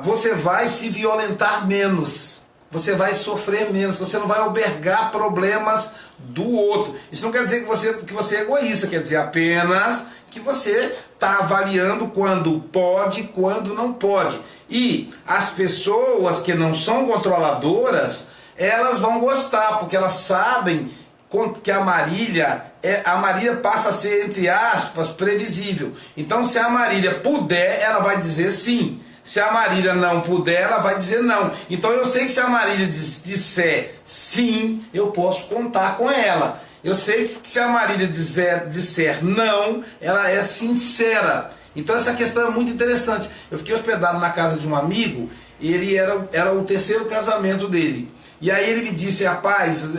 Você vai se violentar menos. Você vai sofrer menos. Você não vai albergar problemas do outro. Isso não quer dizer que você é egoísta. Quer dizer apenas que você está avaliando quando pode, quando não pode. E as pessoas que não são controladoras, elas vão gostar, porque elas sabem que a Marília passa a ser, entre aspas, previsível. Então, se a Marília puder, ela vai dizer sim. Se a Marília não puder, ela vai dizer não. Então, eu sei que se a Marília disser sim, eu posso contar com ela. Eu sei que se a Marília disser não, ela é sincera. Então, essa questão é muito interessante. Eu fiquei hospedado na casa de um amigo, e ele era o 3º casamento dele. E aí ele me disse: rapaz,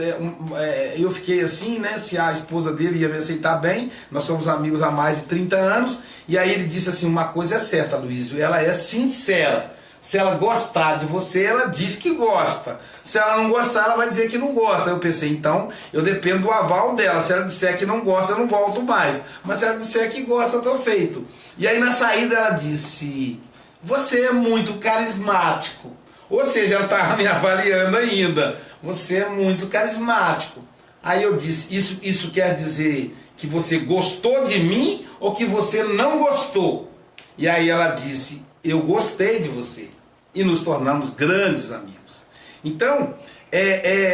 eu fiquei assim, né, se a esposa dele ia me aceitar bem, nós somos amigos há mais de 30 anos, e aí ele disse assim: uma coisa é certa, Luiz, ela é sincera. Se ela gostar de você, ela diz que gosta. Se ela não gostar, ela vai dizer que não gosta. Eu pensei, então, eu dependo do aval dela. Se ela disser que não gosta, eu não volto mais. Mas se ela disser que gosta, estou feito. E aí na saída ela disse: você é muito carismático. Ou seja, ela estava me avaliando ainda. Você é muito carismático. Aí eu disse: isso quer dizer que você gostou de mim ou que você não gostou? E aí ela disse: eu gostei de você. E nos tornamos grandes amigos. Então,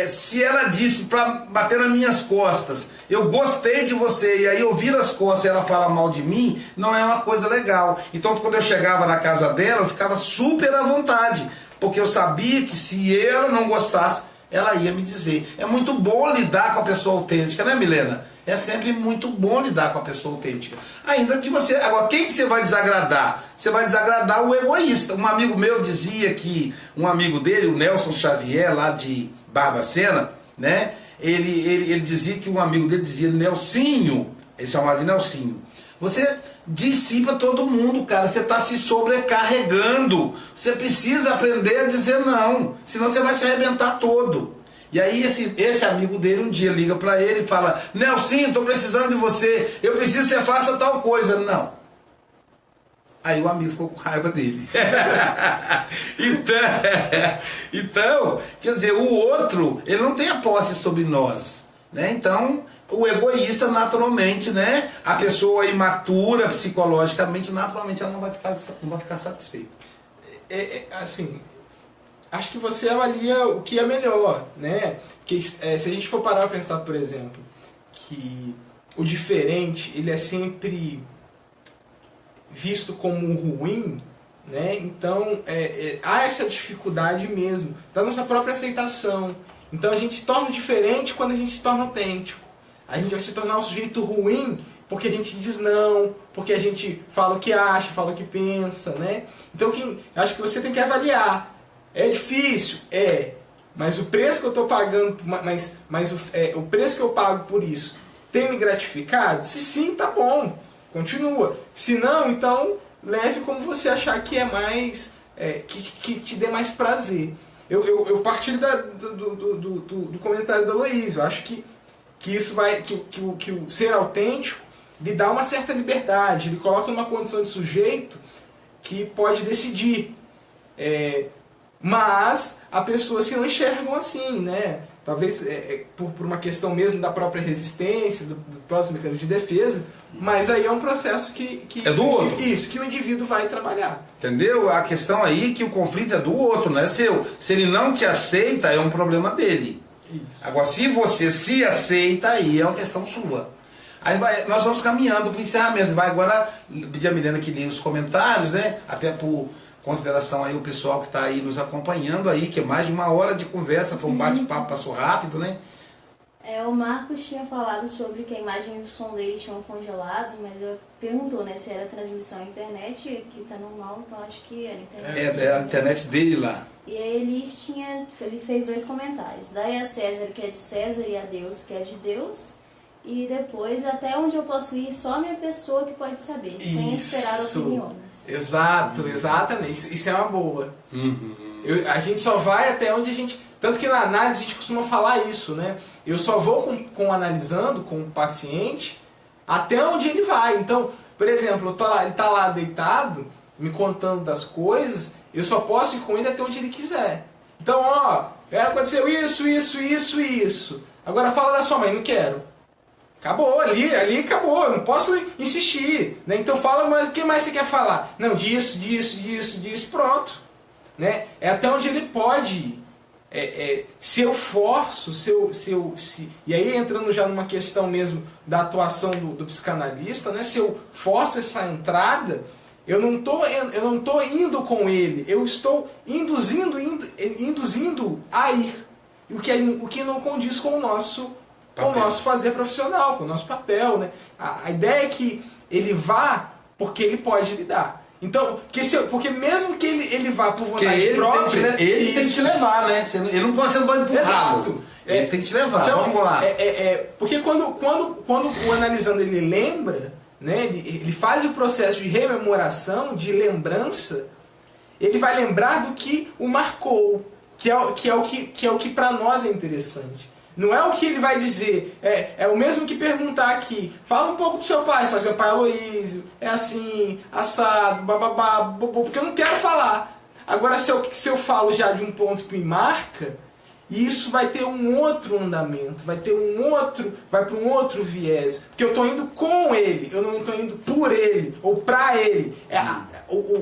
se ela disse para bater nas minhas costas: eu gostei de você, e aí eu viro as costas e ela fala mal de mim, não é uma coisa legal. Então, quando eu chegava na casa dela, eu ficava super à vontade, porque eu sabia que se ela não gostasse, ela ia me dizer. É muito bom lidar com a pessoa autêntica, né, Milena? é sempre muito bom lidar com a pessoa autêntica. Ainda que você... Agora, quem que você vai desagradar? Você vai desagradar o egoísta. Um amigo meu dizia que... Um amigo dele, o Nelson Xavier, lá de Barbacena, né? Ele dizia que um amigo dele dizia, Nelsinho, ele chamava de Nelsinho, você dissipa todo mundo, cara. Você está se sobrecarregando. Você precisa aprender a dizer não. Senão você vai se arrebentar todo. E aí esse amigo dele um dia liga para ele e fala, Nelsinho, estou precisando de você. Eu preciso que você faça tal coisa. Não. Aí o amigo ficou com raiva dele. então, quer dizer, o outro, ele não tem a posse sobre nós, né? Então, o egoísta, naturalmente, né? A pessoa imatura psicologicamente, naturalmente, ela não vai ficar satisfeita. Assim, acho que você avalia o que é melhor, né? Porque se a gente for parar para pensar, por exemplo, que o diferente, ele é sempre visto como ruim, né? Então há essa dificuldade mesmo da nossa própria aceitação. Então a gente se torna diferente quando a gente se torna autêntico. A gente vai se tornar um sujeito ruim porque a gente diz não, porque a gente fala o que acha, fala o que pensa, né? Então acho que você tem que avaliar. É difícil? É. Mas o preço que eu estou pagando, o preço que eu pago por isso tem me gratificado? Se sim, tá bom. Continua. Se não, então leve como você achar que é mais... que te dê mais prazer. Eu partilho do comentário da Luísa. Eu acho que isso vai... Que o ser autêntico lhe dá uma certa liberdade. Ele coloca numa condição de sujeito que pode decidir. Mas há pessoas que não enxergam assim, né? Talvez por uma questão mesmo da própria resistência, do próprio mecanismo de defesa, mas aí é um processo que é do outro. Isso, que o indivíduo vai trabalhar. Entendeu? A questão aí é que o conflito é do outro, não é seu. Se ele não te aceita, é um problema dele. Isso. Agora, se você se aceita, aí é uma questão sua. Aí nós vamos caminhando para o encerramento. Vai agora pedir a Milena que lê os comentários, né? Até por consideração aí o pessoal que está aí nos acompanhando aí, que é mais de 1 hora de conversa, foi um bate-papo, passou rápido, né? O Marcos tinha falado sobre que a imagem e o som dele tinham congelado, mas eu perguntou, né, se era transmissão à internet, que tá normal, então acho que era internet. É a internet dele lá. E aí ele fez 2 comentários. Dai a César o que é de César e a Deus o que é de Deus. E depois, até onde eu posso ir, só a minha pessoa que pode saber, sem esperar opiniões. Exato, exatamente. Isso é uma boa. A gente só vai até onde a gente... Tanto que na análise a gente costuma falar isso, né? Eu só vou analisando com o paciente até onde ele vai. Então, por exemplo, ele está lá deitado, me contando das coisas, eu só posso ir com ele até onde ele quiser. Então, aconteceu isso. Agora fala da sua mãe, não quero. Acabou, ali acabou, não posso insistir, né? Então fala, mas o que mais você quer falar? Não, disso, pronto, né? É até onde ele pode ir. Se eu forço, e aí entrando já numa questão mesmo da atuação do psicanalista, né? Se eu forço essa entrada, eu não tô indo com ele, eu estou induzindo a ir, o que não condiz com o nosso fazer profissional, com o nosso papel, né? A ideia é que ele vá porque ele pode lidar. Então, porque mesmo que ele vá por vontade própria... Ele tem que te levar, né? Ele não pode empurrado. Exato. Ele tem que te levar, então, vamos lá. Porque quando o analisando ele lembra, né? Ele faz o processo de rememoração, de lembrança, ele vai lembrar do que o marcou, que é o que para nós é interessante. Não é o que ele vai dizer, é o mesmo que perguntar aqui, fala um pouco do seu pai, seu pai é Aloísio, é assim, assado, bababá, bobô, porque eu não quero falar. Agora, se eu falo já de um ponto que me marca, isso vai ter um outro andamento, vai para um outro viés, porque eu estou indo com ele, eu não estou indo por ele, ou para ele.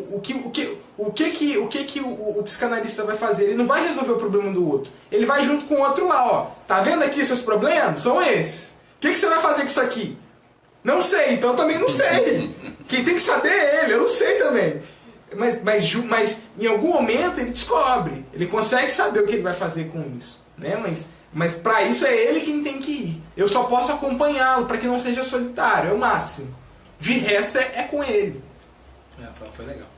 O que o psicanalista vai fazer? Ele não vai resolver o problema do outro. Ele vai junto com o outro lá, ó. Tá vendo aqui os seus problemas? São esses. O que você vai fazer com isso aqui? Não sei, então também não sei. Quem tem que saber é ele, eu não sei também. Mas em algum momento ele descobre. Ele consegue saber o que ele vai fazer com isso. Né? Mas Mas para isso é ele quem tem que ir. Eu só posso acompanhá-lo para que não seja solitário, é o máximo. De resto é com ele. Foi legal.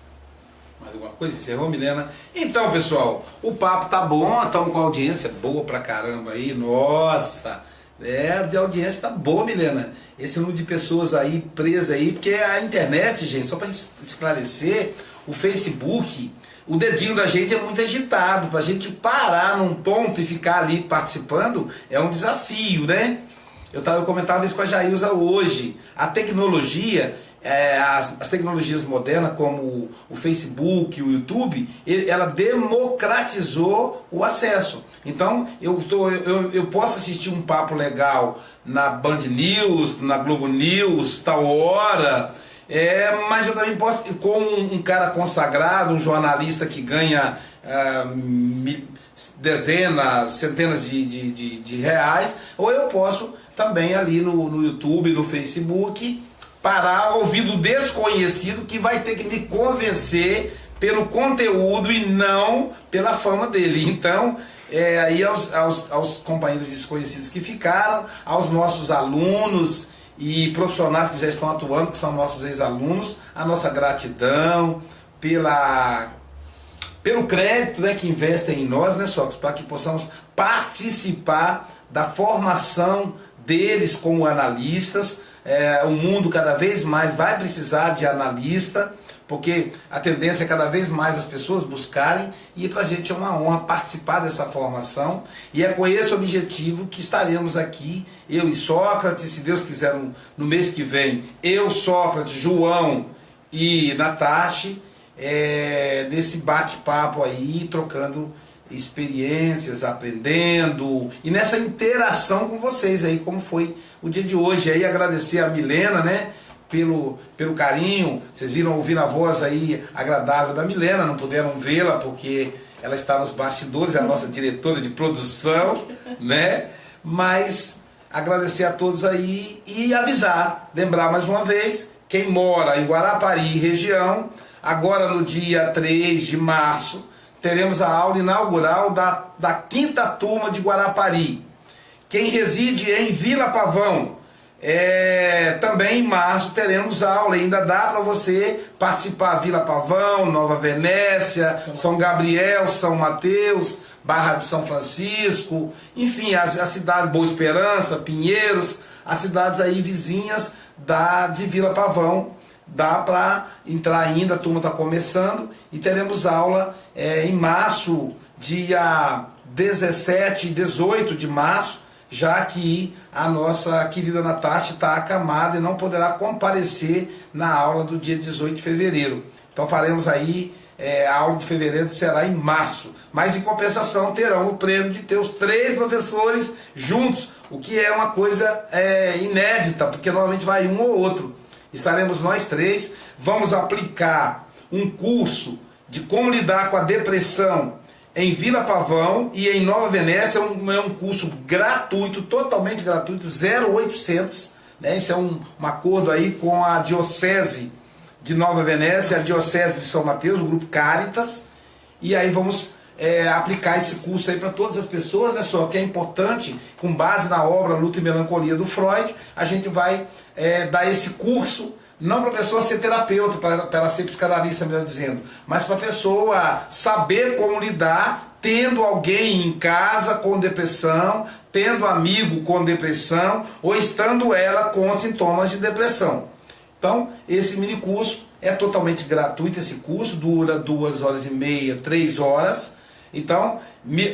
Mais alguma coisa? Encerrou, Milena? Então, pessoal, o papo tá bom, estamos com a audiência boa pra caramba aí. Nossa! A audiência tá boa, Milena. Esse número de pessoas aí presas aí, porque a internet, gente, só pra esclarecer, o Facebook, o dedinho da gente é muito agitado. Pra gente parar num ponto e ficar ali participando é um desafio, né? Eu comentava isso com a Jailza hoje. A tecnologia, as tecnologias modernas como o Facebook, o YouTube, ela democratizou o acesso. Então eu posso assistir um papo legal na Band News, na Globo News, tal hora, mas eu também posso, com um cara consagrado, um jornalista que ganha dezenas, centenas de reais, ou eu posso também ali no YouTube, no Facebook, parar ouvindo desconhecido que vai ter que me convencer pelo conteúdo e não pela fama dele. Então, aí aos companheiros desconhecidos que ficaram, aos nossos alunos e profissionais que já estão atuando, que são nossos ex-alunos, a nossa gratidão pelo crédito, né, que investem em nós, né, Sócrates, para que possamos participar da formação deles como analistas. O mundo cada vez mais vai precisar de analista, porque a tendência é cada vez mais as pessoas buscarem, e para a gente é uma honra participar dessa formação, e é com esse objetivo que estaremos aqui, eu e Sócrates, se Deus quiser no mês que vem, eu, Sócrates, João e Natasha, nesse bate-papo aí, trocando experiências, aprendendo, e nessa interação com vocês aí, como foi o dia de hoje. Aí agradecer a Milena, né, pelo carinho. Vocês ouviram a voz aí agradável da Milena, não puderam vê-la porque ela está nos bastidores, é a nossa diretora de produção, né? Mas agradecer a todos aí e avisar, lembrar mais uma vez, quem mora em Guarapari, região, agora no dia 3 de março, teremos a aula inaugural da 5ª turma de Guarapari. Quem reside em Vila Pavão, também em março teremos aula, ainda dá para você participar. Vila Pavão, Nova Venécia, São Gabriel, São Mateus, Barra de São Francisco, enfim, as cidades, Boa Esperança, Pinheiros, as cidades aí vizinhas de Vila Pavão. Dá para entrar ainda, a turma está começando, e teremos aula em março, dia 17 e 18 de março, já que a nossa querida Natasha está acamada e não poderá comparecer na aula do dia 18 de fevereiro. Então faremos aí, a aula de fevereiro será em março, mas em compensação terão o prêmio de ter os 3 professores juntos, o que é uma coisa inédita, porque normalmente vai um ou outro. Estaremos nós 3, vamos aplicar um curso de como lidar com a depressão em Vila Pavão e em Nova Venécia. É um curso gratuito, totalmente gratuito, 0800, né? Isso é um acordo aí com a Diocese de Nova Venécia, a Diocese de São Mateus, o Grupo Caritas, e aí vamos aplicar esse curso aí para todas as pessoas, né? Só que é importante, com base na obra Luta e Melancolia do Freud, a gente vai dar esse curso, não para a pessoa ser terapeuta, para ela ser psicanalista, melhor dizendo, mas para a pessoa saber como lidar, tendo alguém em casa com depressão, tendo amigo com depressão, ou estando ela com sintomas de depressão. Então, esse mini curso é totalmente gratuito. Esse curso dura 2h30, 3 horas. Então,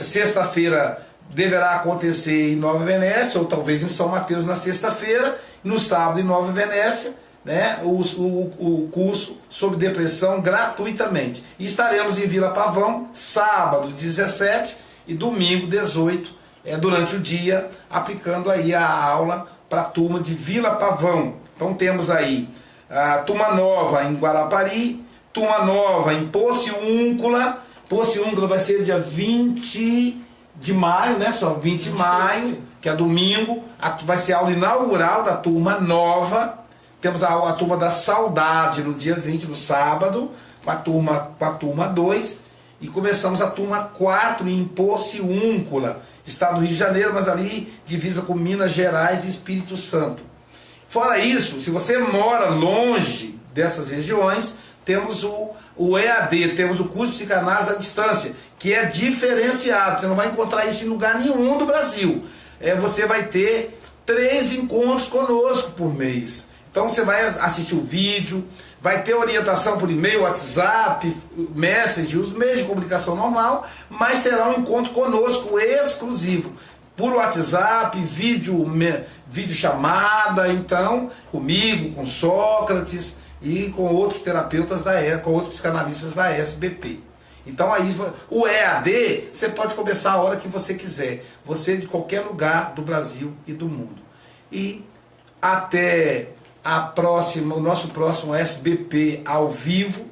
sexta-feira deverá acontecer em Nova Venécia, ou talvez em São Mateus na sexta-feira, no sábado em Nova Venécia, né, o curso sobre depressão gratuitamente. E estaremos em Vila Pavão, sábado 17 e domingo 18, durante o dia, aplicando aí a aula para a turma de Vila Pavão. Então temos aí a turma nova em Guarapari, turma nova em Pociúncula. Pociúncula vai ser dia 20 de maio, né? Só 20 de maio, que é domingo. Vai ser a aula inaugural da turma nova. Temos a turma da saudade no dia 20, no sábado, com a turma 2. e começamos a turma 4 em Porciúncula, estado do Rio de Janeiro, mas ali divisa com Minas Gerais e Espírito Santo. Fora isso, se você mora longe dessas regiões, temos o EAD, temos o curso de psicanálise à distância, que é diferenciado, você não vai encontrar isso em lugar nenhum do Brasil. Você vai ter 3 encontros conosco por mês. Então você vai assistir o vídeo, vai ter orientação por e-mail, WhatsApp, Messenger, os meios de comunicação normal, mas terá um encontro conosco exclusivo, por WhatsApp, vídeo chamada, então, comigo, com Sócrates e com outros terapeutas com outros psicanalistas da SBP. Então aí, o EAD, você pode começar a hora que você quiser, você de qualquer lugar do Brasil e do mundo. E até o nosso próximo SBP ao vivo,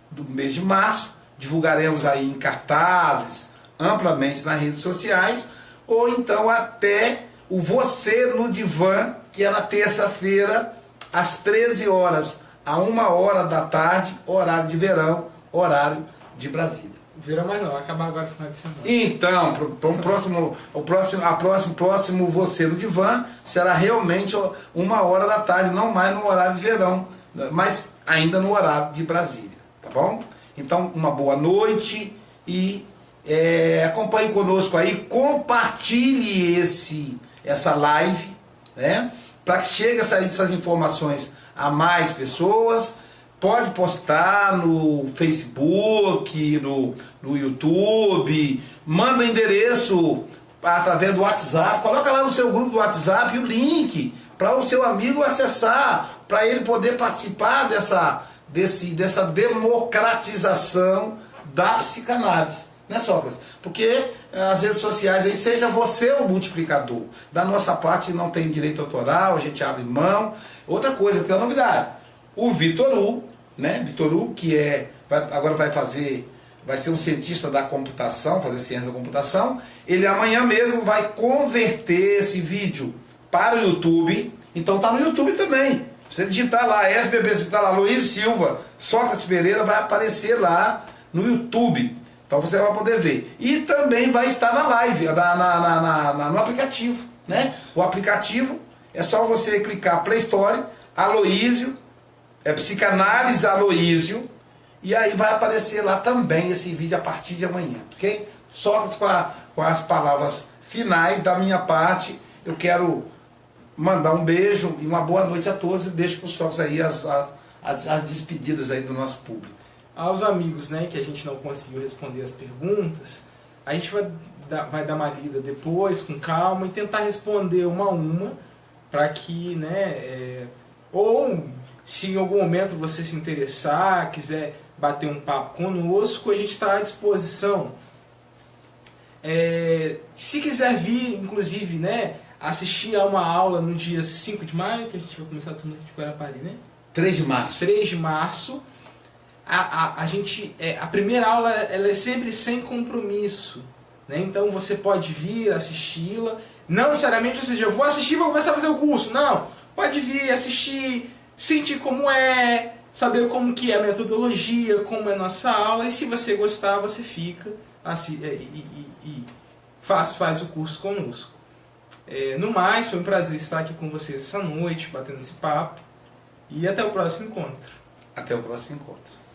do mês de março, divulgaremos aí em cartazes, amplamente nas redes sociais, ou então até o Você no Divã, que é na terça-feira, às 13 horas, a 1h da tarde, horário de verão, horário de Brasília. Verão mais não, vai acabar agora no final de semana. Então, o próximo Você no Divã será realmente 1h da tarde, não mais no horário de verão, mas ainda no horário de Brasília, tá bom? Então, uma boa noite e acompanhe conosco aí, compartilhe essa live, né? Para que chegue essas informações a mais pessoas. Pode postar no Facebook, no YouTube, manda endereço através do WhatsApp, coloca lá no seu grupo do WhatsApp o link para o seu amigo acessar, para ele poder participar dessa democratização da psicanálise, né, Sócrates? Porque as redes sociais aí, seja você o multiplicador. Da nossa parte não tem direito autoral, a gente abre mão. Outra coisa, tem uma novidade. O Vitor Hugo, né? Vitor Hugo, que agora vai ser um cientista da computação, fazer ciência da computação. Ele amanhã mesmo vai converter esse vídeo para o YouTube. Então tá no YouTube também. Você digitar lá, SBB, digitar lá, Luiz Silva, Sócrates Pereira, vai aparecer lá no YouTube. Então você vai poder ver. E também vai estar na live, no aplicativo, né? O aplicativo é só você clicar Play Store, Aloísio, Psicanálise Aloísio, e aí vai aparecer lá também esse vídeo a partir de amanhã, ok? Sócrates, com as palavras finais da minha parte, eu quero mandar um beijo e uma boa noite a todos e deixo para os Sócrates aí as despedidas aí do nosso público. Aos amigos, né, que a gente não conseguiu responder as perguntas, a gente vai dar uma lida depois, com calma, e tentar responder uma a uma, para que, né, ou se em algum momento você se interessar, quiser bater um papo conosco, a gente está à disposição. Se quiser vir, inclusive, né, assistir a uma aula no dia 5 de maio, que a gente vai começar a turma de Guarapari, né? 3 de março. 3 de março. A primeira aula ela é sempre sem compromisso, né? Então você pode vir assisti-la, não necessariamente, ou seja, eu vou assistir e vou começar a fazer o curso, não, pode vir assistir, sentir como é, saber como que é a metodologia, como é a nossa aula, e se você gostar, você fica e faz o curso conosco. No mais, foi um prazer estar aqui com vocês essa noite, batendo esse papo, e até o próximo encontro. Até o próximo encontro.